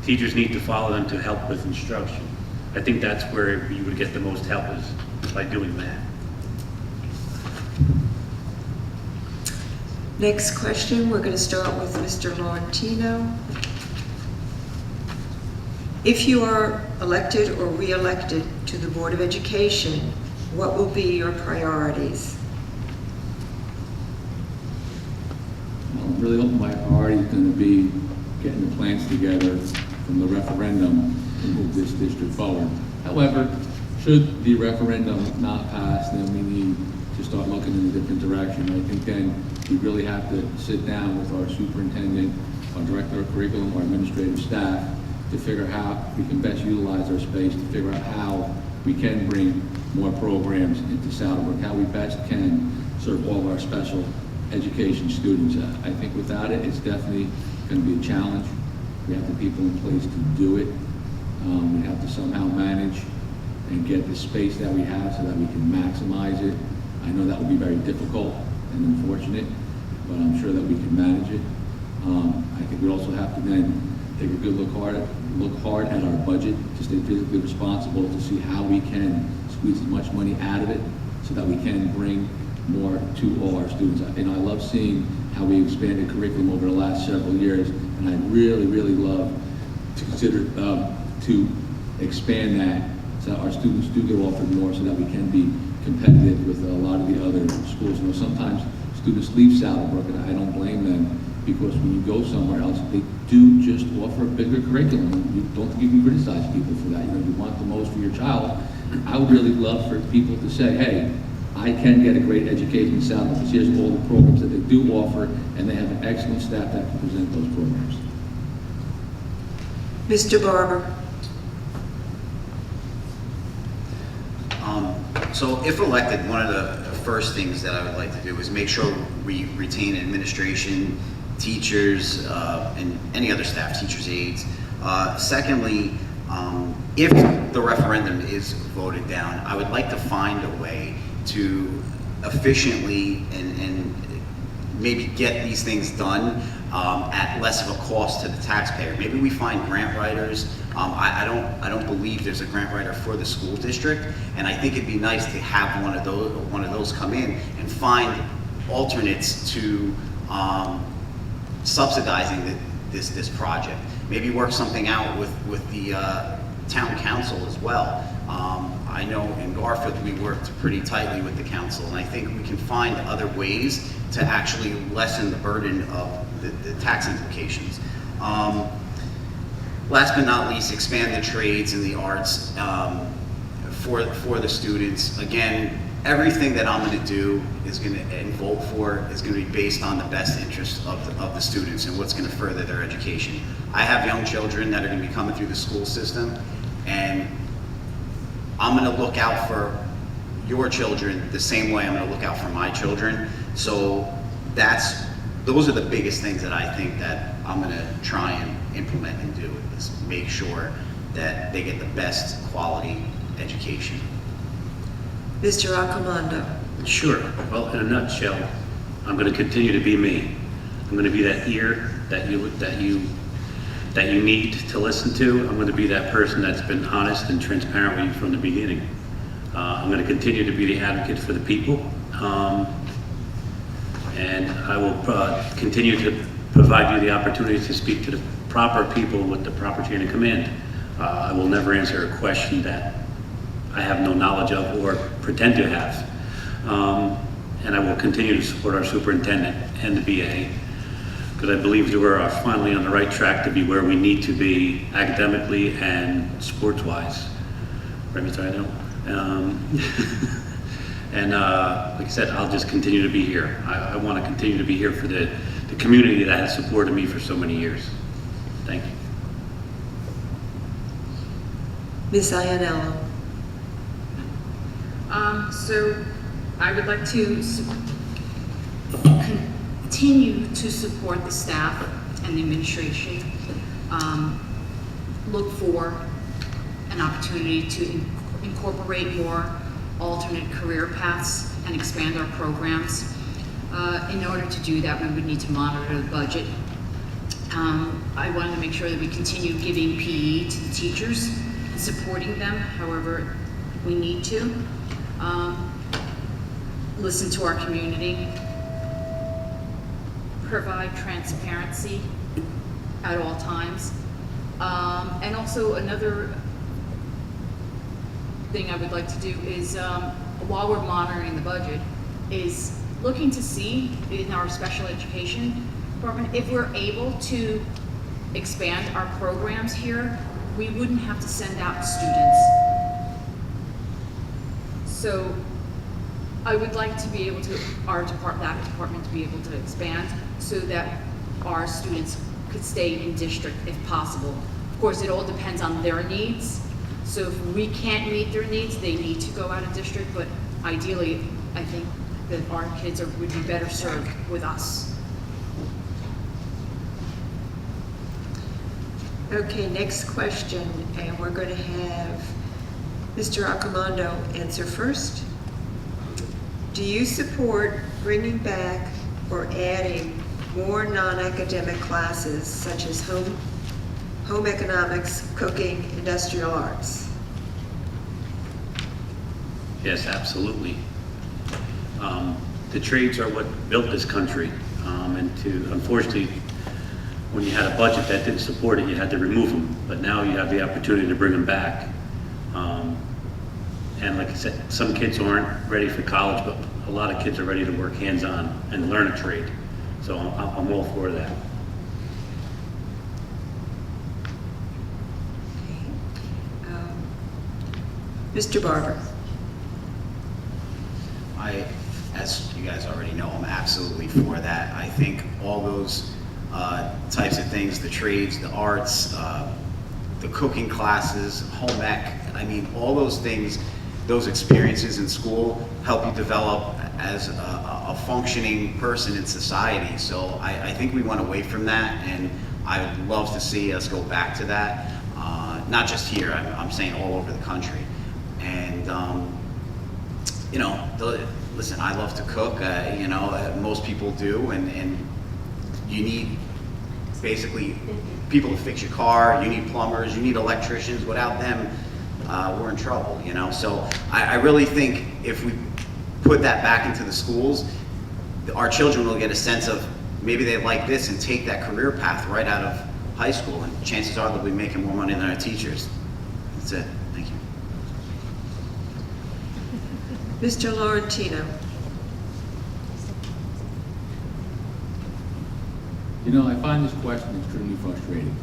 Teachers need to follow them to help with instruction. I think that's where you would get the most help, is by doing that. Next question, we're going to start with Mr. Laurentino. If you are elected or re-elected to the Board of Education, what will be your priorities? Well, I'm really hoping my priority is going to be getting the plans together from the referendum to move this district forward. However, should the referendum not pass, then we need to start looking in a different direction. I think then we really have to sit down with our superintendent, our director of curriculum, our administrative staff, to figure out how we can best utilize our space, to figure out how we can bring more programs into Saddlebrook, how we best can serve all of our special education students. I think without it, it's definitely going to be a challenge. We have the people in place to do it. We have to somehow manage and get the space that we have so that we can maximize it. I know that will be very difficult and unfortunate, but I'm sure that we can manage it. I think we also have to then take a good look hard at our budget, to stay physically responsible, to see how we can squeeze as much money out of it so that we can bring more to all our students. And I love seeing how we expanded curriculum over the last several years, and I'd really, really love to consider to expand that so that our students do get offered more so that we can be competitive with a lot of the other schools. You know, sometimes students leave Saddlebrook, and I don't blame them, because when you go somewhere else, they do just offer a bigger curriculum. You don't think you can criticize people for that. You know, you want the most for your child. I would really love for people to say, hey, I can get a great education in Saddlebrook because here's all the programs that they do offer, and they have an excellent staff that can present those programs. Mr. Barber. So if elected, one of the first things that I would like to do is make sure we retain administration, teachers, and any other staff, teachers' aides. Secondly, if the referendum is voted down, I would like to find a way to efficiently and maybe get these things done at less of a cost to the taxpayer. Maybe we find grant writers. I don't believe there's a grant writer for the school district, and I think it'd be nice to have one of those come in and find alternates to subsidizing this project. Maybe work something out with the town council as well. I know in Garfield we worked pretty tightly with the council, and I think we can find other ways to actually lessen the burden of the tax implications. Last but not least, expand the trades and the arts for the students. Again, everything that I'm going to do is going to and vote for is going to be based on the best interest of the students and what's going to further their education. I have young children that are going to be coming through the school system, and I'm going to look out for your children the same way I'm going to look out for my children. So those are the biggest things that I think that I'm going to try and implement and do, is make sure that they get the best quality education. Mr. Accomando. Sure. Well, in a nutshell, I'm going to continue to be me. I'm going to be that ear that you need to listen to. I'm going to be that person that's been honest and transparent with you from the beginning. I'm going to continue to be the advocate for the people, and I will continue to provide you the opportunity to speak to the proper people with the proper chain of command. I will never answer a question that I have no knowledge of or pretend to have. And I will continue to support our superintendent and the BA, because I believe that we're finally on the right track to be where we need to be academically and sports-wise. Right, Mr. Idell? And like I said, I'll just continue to be here. I want to continue to be here for the community that has supported me for so many years. Thank you. Ms. Iannello. So I would like to continue to support the staff and the administration. Look for an opportunity to incorporate more alternate career paths and expand our programs. In order to do that, we would need to monitor the budget. I wanted to make sure that we continue giving PE to the teachers and supporting them however we need to. Listen to our community, provide transparency at all times. And also another thing I would like to do is, while we're monitoring the budget, is looking to see in our special education department, if we're able to expand our programs here, we wouldn't have to send out students. So I would like to be able to, that department to be able to expand so that our students could stay in district if possible. Of course, it all depends on their needs. So if we can't meet their needs, they need to go out of district, but ideally, I think that our kids would be better served with us. Okay, next question, and we're going to have Mr. Accomando answer first. Do you support bringing back or adding more non-academic classes such as home economics, cooking, industrial arts? Yes, absolutely. the trades are what built this country. And unfortunately, when you had a budget that didn't support it, you had to remove them. But now you have the opportunity to bring them back. And like I said, some kids aren't ready for college, but a lot of kids are ready to work hands-on and learn a trade. So I'm all for that. Mr. Barber. As you guys already know, I'm absolutely for that. I think all those types of things, the trades, the arts, the cooking classes, home ec, I mean, all those things, those experiences in school help you develop as a functioning person in society. So I think we went away from that, and I would love to see us go back to that. Not just here, I'm saying all over the country. And, you know, listen, I love to cook, you know, most people do, and you need basically people to fix your car, you need plumbers, you need electricians. Without them, we're in trouble, you know. So I really think if we put that back into the schools, our children will get a sense of maybe they like this and take that career path right out of high school, and chances are they'll be making more money than our teachers. That's it. Thank you. Mr. Laurentino. You know, I find this question extremely frustrating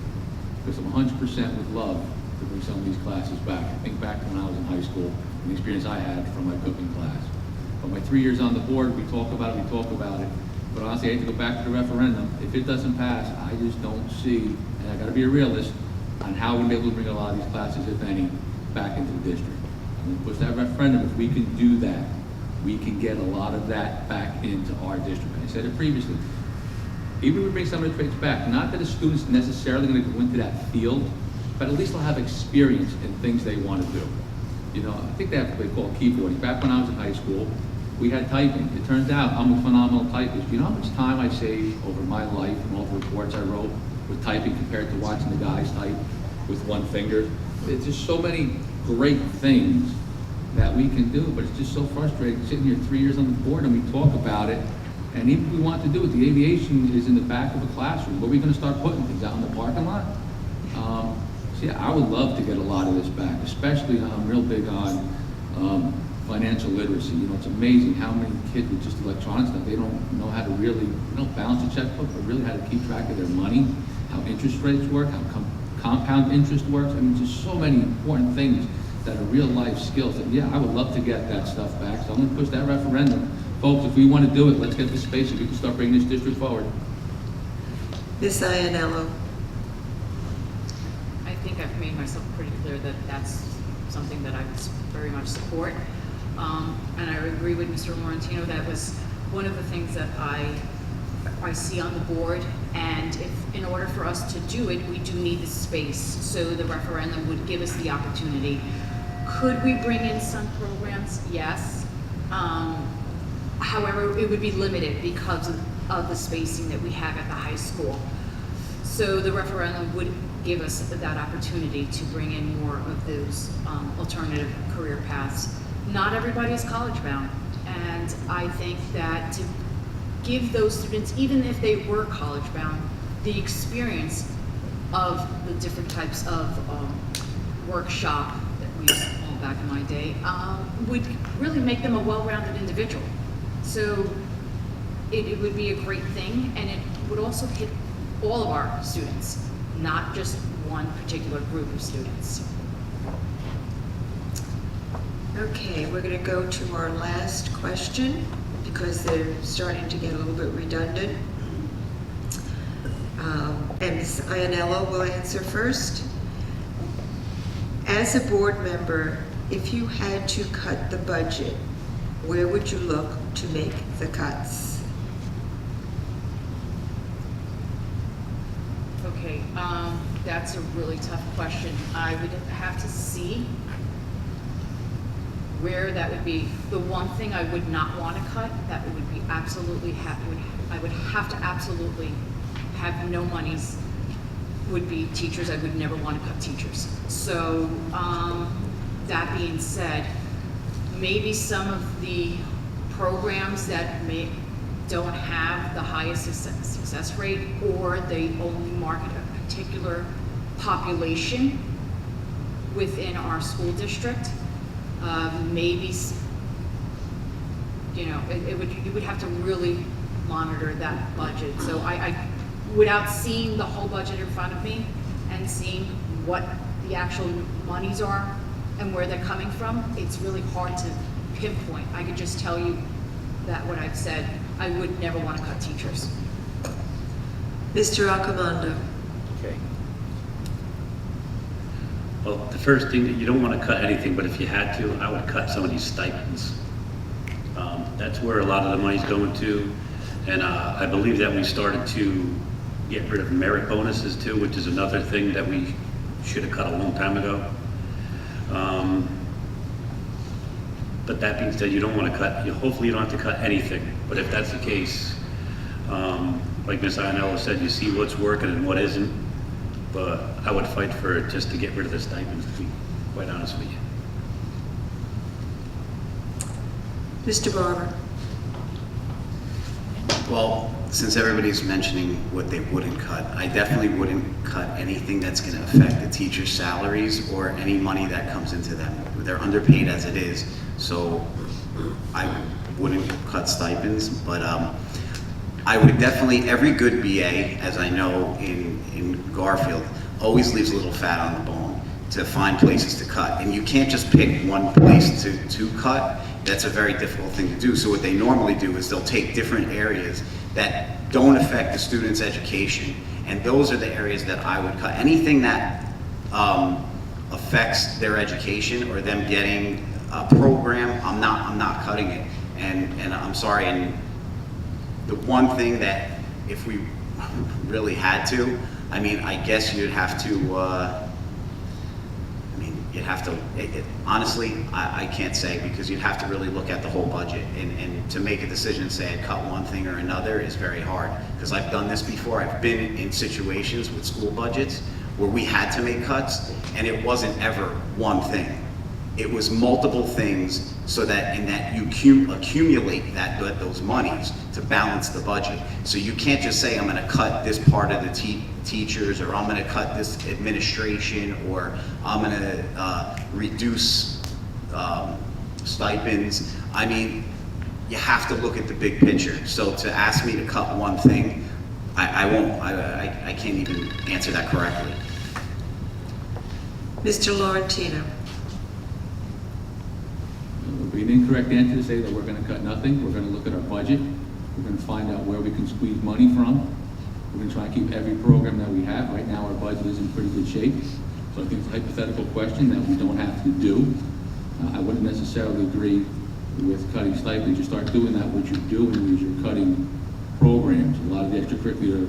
because I'm 100% would love to bring some of these classes back. I think back to when I was in high school and the experience I had from my cooking class. But my 3 years on the board, we talk about it. But honestly, I hate to go back to the referendum. If it doesn't pass, I just don't see, and I gotta be a realist, on how we'll be able to bring a lot of these classes, if any, back into the district. And of course, that referendum, if we can do that, we can get a lot of that back into our district. I said it previously. Even if we bring some of the trades back, not that a student's necessarily going to go into that field, but at least they'll have experience in things they want to do. You know, I think they have what they call keyboarding. Back when I was in high school, we had typing. It turns out I'm a phenomenal typist. You know how much time I saved over my life and all the reports I wrote with typing compared to watching the guys type with one finger? There's just so many great things that we can do, but it's just so frustrating sitting here 3 years on the board and we talk about it. And even if we want to do it, the aviation is in the back of a classroom. Where are we going to start putting things out in the parking lot? So yeah, I would love to get a lot of this back, especially I'm real big on financial literacy. You know, it's amazing how many kids with just electronics that they don't know how to really, balance a checkbook, but really how to keep track of their money, how interest rates work, how compound interest works. I mean, just so many important things that are real life skills. And yeah, I would love to get that stuff back. So I'm going to push that referendum. Folks, if we want to do it, let's get this space so we can start bringing this district forward. Ms. Ianello. I think I've made myself pretty clear that that's something that I very much support. And I agree with Mr. Laurentino. That was one of the things that I see on the board. And if, in order for us to do it, we do need the space. So the referendum would give us the opportunity. Could we bring in some programs? Yes. However, it would be limited because of the spacing that we have at the high school. So the referendum would give us that opportunity to bring in more of those alternative career paths. Not everybody is college bound, and I think that to give those students, even if they were college bound, the experience of the different types of workshop that we used to call back in my day would really make them a well-rounded individual. So it would be a great thing, and it would also hit all of our students, not just one particular group of students. Okay, we're going to go to our last question because they're starting to get a little bit redundant. And Ms. Ianello will answer first. As a board member, if you had to cut the budget, where would you look to make the cuts? Okay, that's a really tough question. I would have to see where that would be. The one thing I would not want to cut, that would be absolutely, I would have to absolutely have no monies, would be teachers. I would never want to cut teachers. So that being said, maybe some of the programs that don't have the highest success rate, or they only market a particular population within our school district. Maybe, you would have to really monitor that budget. So I, without seeing the whole budget in front of me and seeing what the actual monies are and where they're coming from, it's really hard to pinpoint. I could just tell you that what I've said, I would never want to cut teachers. Mr. Accomando. Okay. Well, the first thing, you don't want to cut anything, but if you had to, I would cut some of these stipends. That's where a lot of the money's going to, and I believe that we started to get rid of merit bonuses too, which is another thing that we should have cut a long time ago. But that being said, you don't want to cut, hopefully you don't have to cut anything, but if that's the case, like Ms. Ionella said, you see what's working and what isn't, but I would fight for it just to get rid of the stipends, to be quite honest with you. Mr. Barber. Well, since everybody's mentioning what they wouldn't cut, I definitely wouldn't cut anything that's going to affect the teachers' salaries or any money that comes into them. They're underpaid as it is, so I wouldn't cut stipends, but I would definitely, every good BA, as I know in Garfield, always leaves a little fat on the bone to find places to cut. And you can't just pick one place to cut. That's a very difficult thing to do. So what they normally do is they'll take different areas that don't affect the student's education, and those are the areas that I would cut. Anything that affects their education or them getting a program, I'm not cutting it. And I'm sorry, and the one thing that if we really had to, I mean, I guess you'd have to, honestly, I can't say, because you'd have to really look at the whole budget, and to make a decision and say I'd cut one thing or another is very hard, because I've done this before. I've been in situations with school budgets where we had to make cuts, and it wasn't ever one thing. It was multiple things, so that you accumulate those monies to balance the budget. So you can't just say I'm going to cut this part of the teachers, or I'm going to cut this administration, or I'm going to reduce stipends. I mean, you have to look at the big picture. So to ask me to cut one thing, I won't. I can't even answer that correctly. Mr. Laurentino. It would be an incorrect answer to say that we're going to cut nothing. We're going to look at our budget. We're going to find out where we can squeeze money from. We're going to try and keep every program that we have. Right now, our budget is in pretty good shape. So I think it's a hypothetical question that we don't have to do. I wouldn't necessarily agree with cutting stipends. You start doing that, what you're doing is you're cutting programs. A lot of the extracurricular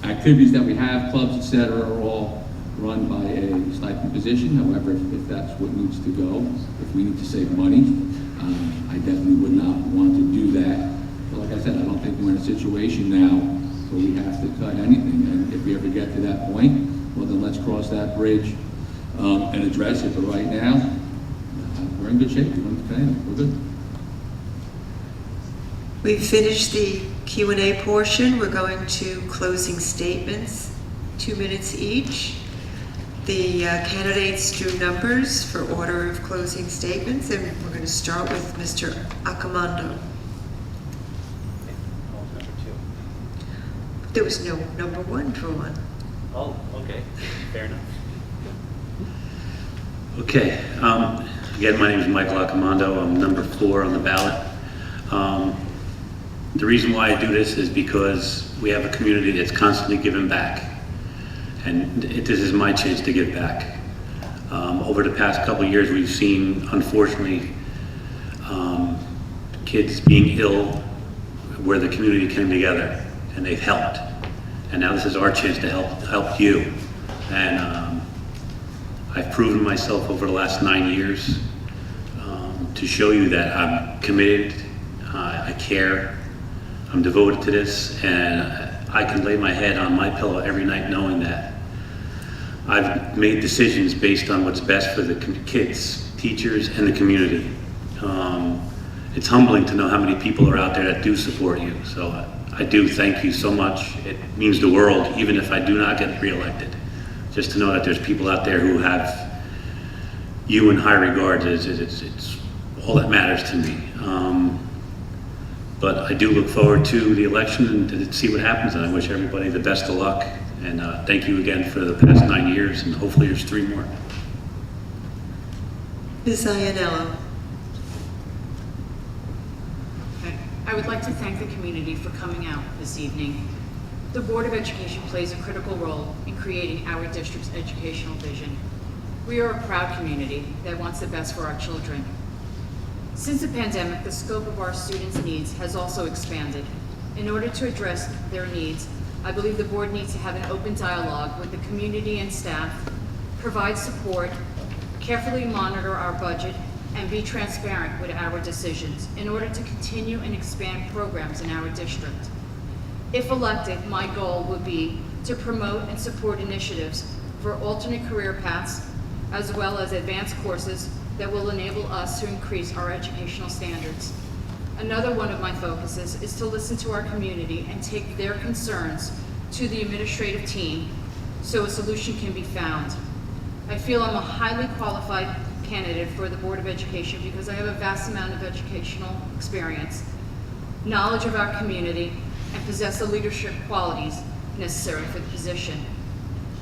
activities that we have, clubs, etc., are all run by a stipend position. However, if that's what needs to go, if we need to save money, I definitely would not want to do that. But like I said, I don't think we're in a situation now where we have to cut anything. And if we ever get to that point, well, then let's cross that bridge and address it. But right now, we're in good shape. We're good. We've finished the Q&A portion. We're going to closing statements, 2 minutes each. The candidates drew numbers for order of closing statements, and we're going to start with Mr. Accomando. There was no number one drawn. Oh, okay, fair enough. Okay, again, my name is Michael Accomando. I'm number 4 on the ballot. The reason why I do this is because we have a community that's constantly giving back. And this is my chance to give back. Over the past couple of years, we've seen, unfortunately, kids being ill where the community came together and they've helped. And now this is our chance to help you. And I've proven myself over the last 9 years to show you that I'm committed, I care, I'm devoted to this, and I can lay my head on my pillow every night knowing that I've made decisions based on what's best for the kids, teachers, and the community. it's humbling to know how many people are out there that do support you. So I do thank you so much. It means the world, even if I do not get reelected. Just to know that there's people out there who have you in high regard, it's all that matters to me. But I do look forward to the election and to see what happens, and I wish everybody the best of luck. And thank you again for the past 9 years, and hopefully there's 3 more. Ms. Ianello. Okay. I would like to thank the community for coming out this evening. The Board of Education plays a critical role in creating our district's educational vision. We are a proud community that wants the best for our children. Since the pandemic, the scope of our students' needs has also expanded. In order to address their needs, I believe the board needs to have an open dialogue with the community and staff, provide support, carefully monitor our budget, and be transparent with our decisions in order to continue and expand programs in our district. If elected, my goal would be to promote and support initiatives for alternate career paths, as well as advanced courses that will enable us to increase our educational standards. Another one of my focuses is to listen to our community and take their concerns to the administrative team so a solution can be found. I feel I'm a highly qualified candidate for the Board of Education because I have a vast amount of educational experience, knowledge of our community, and possess the leadership qualities necessary for the position.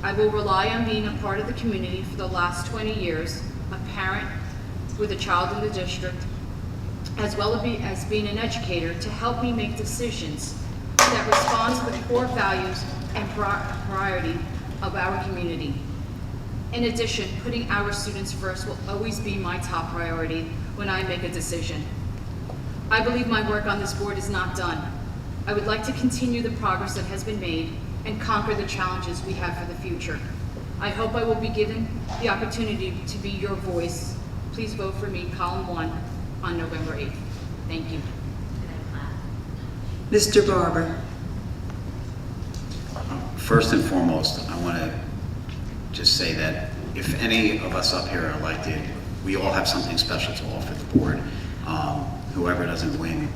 I will rely on being a part of the community for the last 20 years, a parent with a child in the district, as well as being an educator to help me make decisions that respond to the core values and priority of our community. In addition, putting our students first will always be my top priority when I make a decision. I believe my work on this board is not done. I would like to continue the progress that has been made and conquer the challenges we have for the future. I hope I will be given the opportunity to be your voice. Please vote for me, column 1, on November 8th. Thank you. Mr. Barber. First and foremost, I want to just say that if any of us up here are elected, we all have something special to offer the board. Whoever doesn't win,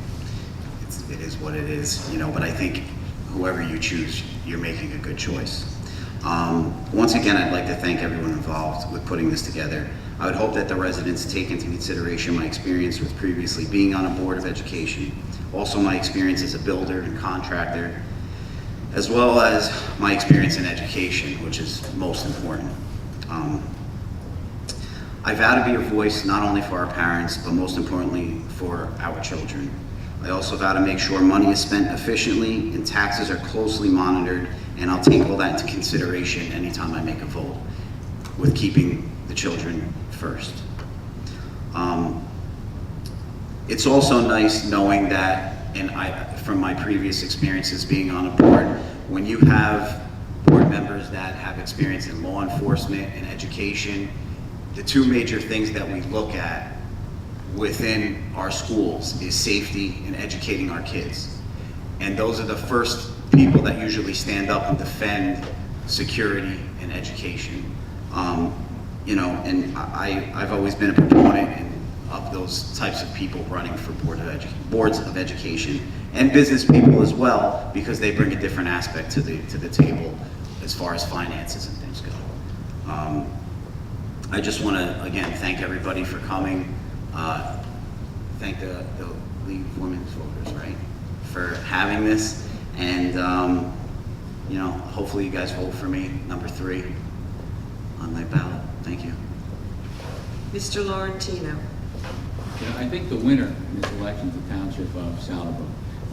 it is what it is, you know, but I think whoever you choose, you're making a good choice. Once again, I'd like to thank everyone involved with putting this together. I would hope that the residents take into consideration my experience with previously being on a board of education, also my experience as a builder and contractor, as well as my experience in education, which is most important. I vow to be a voice not only for our parents, but most importantly for our children. I also vow to make sure money is spent efficiently and taxes are closely monitored, and I'll take all that into consideration anytime I make a vote, with keeping the children first. It's also nice knowing that, and from my previous experiences being on a board, when you have board members that have experience in law enforcement and education, the 2 major things that we look at within our schools is safety and educating our kids. And those are the first people that usually stand up and defend security and education. You know, and I've always been a proponent of those types of people running for boards of education, and business people as well, because they bring a different aspect to the table as far as finances and things go. I just want to again thank everybody for coming. Thank the League of Women's Voters, right, for having this, and you know, hopefully you guys vote for me, number 3 on my ballot. Thank you. Mr. Laurentino. Yeah, I think the winner in this election is the township of Southborough.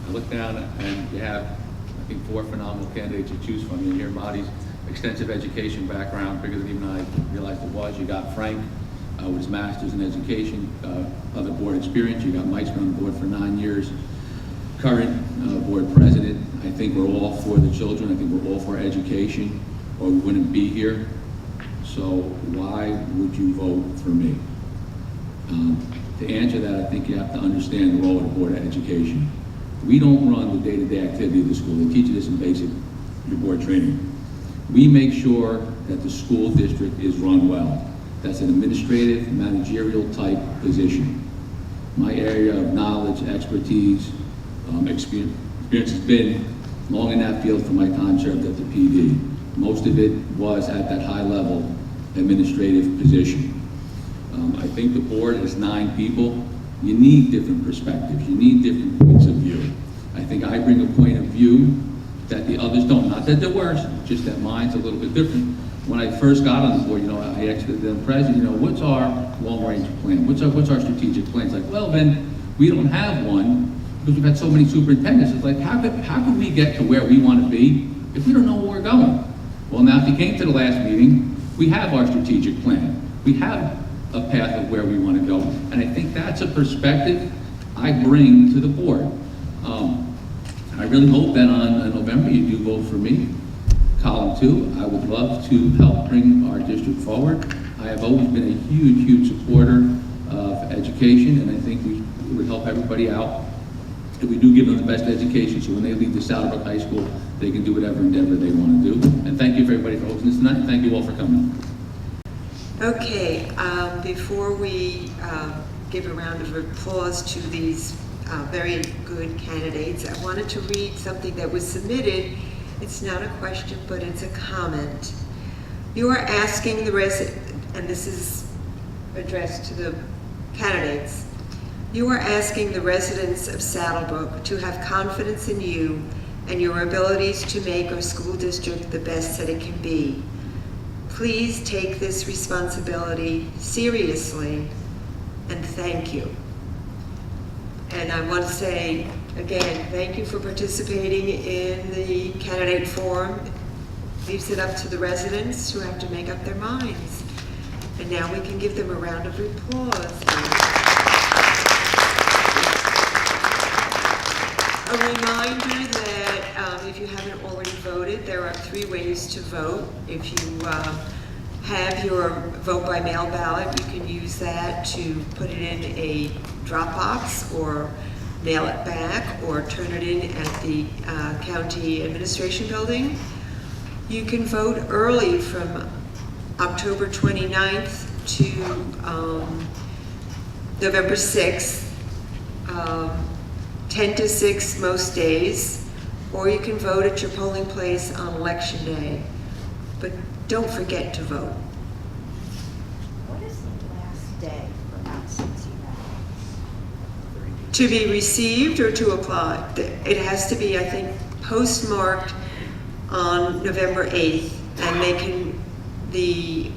I look down and you have, I think, 4 phenomenal candidates to choose from. You hear Marty's extensive education background, bigger than even I realized it was. You got Frank with his master's in education, other board experience. You got Mike's been on the board for 9 years, current board president. I think we're all for the children. I think we're all for education, or we wouldn't be here. So why would you vote for me? To answer that, I think you have to understand the role of the Board of Education. We don't run the day-to-day activity of the school. They teach you this in basic your board training. We make sure that the school district is run well. That's an administrative, managerial type position. My area of knowledge, expertise, experience has been long in that field for my time served at the PD. Most of it was at that high-level administrative position. I think the board is 9 people. You need different perspectives. You need different points of view. I think I bring a point of view that the others don't. Not that they're worse, just that mine's a little bit different. When I first got on the board, I asked the president, what's our long-range plan? What's our strategic plan? It's like, well, then we don't have one because we've had so many superintendents. It's like, how could we get to where we want to be if we don't know where we're going? Well, now, if you came to the last meeting, we have our strategic plan. We have a path of where we want to go. And I think that's a perspective I bring to the board. I really hope that on November you do vote for me. Column 2, I would love to help bring our district forward. I have always been a huge, huge supporter of education, and I think it would help everybody out if we do give them the best education, so when they leave the Saddlebrook High School, they can do whatever endeavor they want to do. And thank you for everybody for hosting this tonight, and thank you all for coming. Okay, before we give a round of applause to these very good candidates, I wanted to read something that was submitted. It's not a question, but it's a comment. You are asking the resident, and this is addressed to the candidates, you are asking the residents of Saddlebrook to have confidence in you and your abilities to make our school district the best that it can be. Please take this responsibility seriously, and thank you. And I want to say, again, thank you for participating in the candidate forum. Leaves it up to the residents who have to make up their minds. And now we can give them a round of applause. A reminder that if you haven't already voted, there are 3 ways to vote. If you have your vote by mail ballot, you can use that to put it in a drop box or mail it back or turn it in at the county administration building. You can vote early from October 29th to November 6th, 10 to 6 most days, or you can vote at your polling place on election day. But don't forget to vote. What is the last day for absentee ballot? To be received or to apply? It has to be, I think, postmarked on November 8th, and they can, the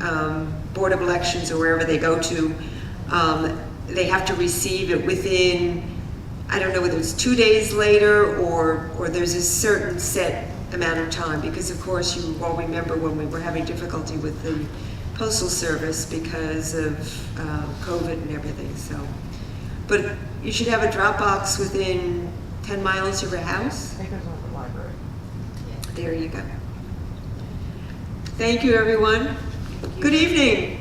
Board of Elections or wherever they go to, they have to receive it within, I don't know whether it's 2 days later or there's a certain set amount of time, because of course you all remember when we were having difficulty with the Postal Service because of COVID and everything, so. But you should have a drop box within 10 miles of your house. I think there's one at the library. There you go. Thank you, everyone. Good evening.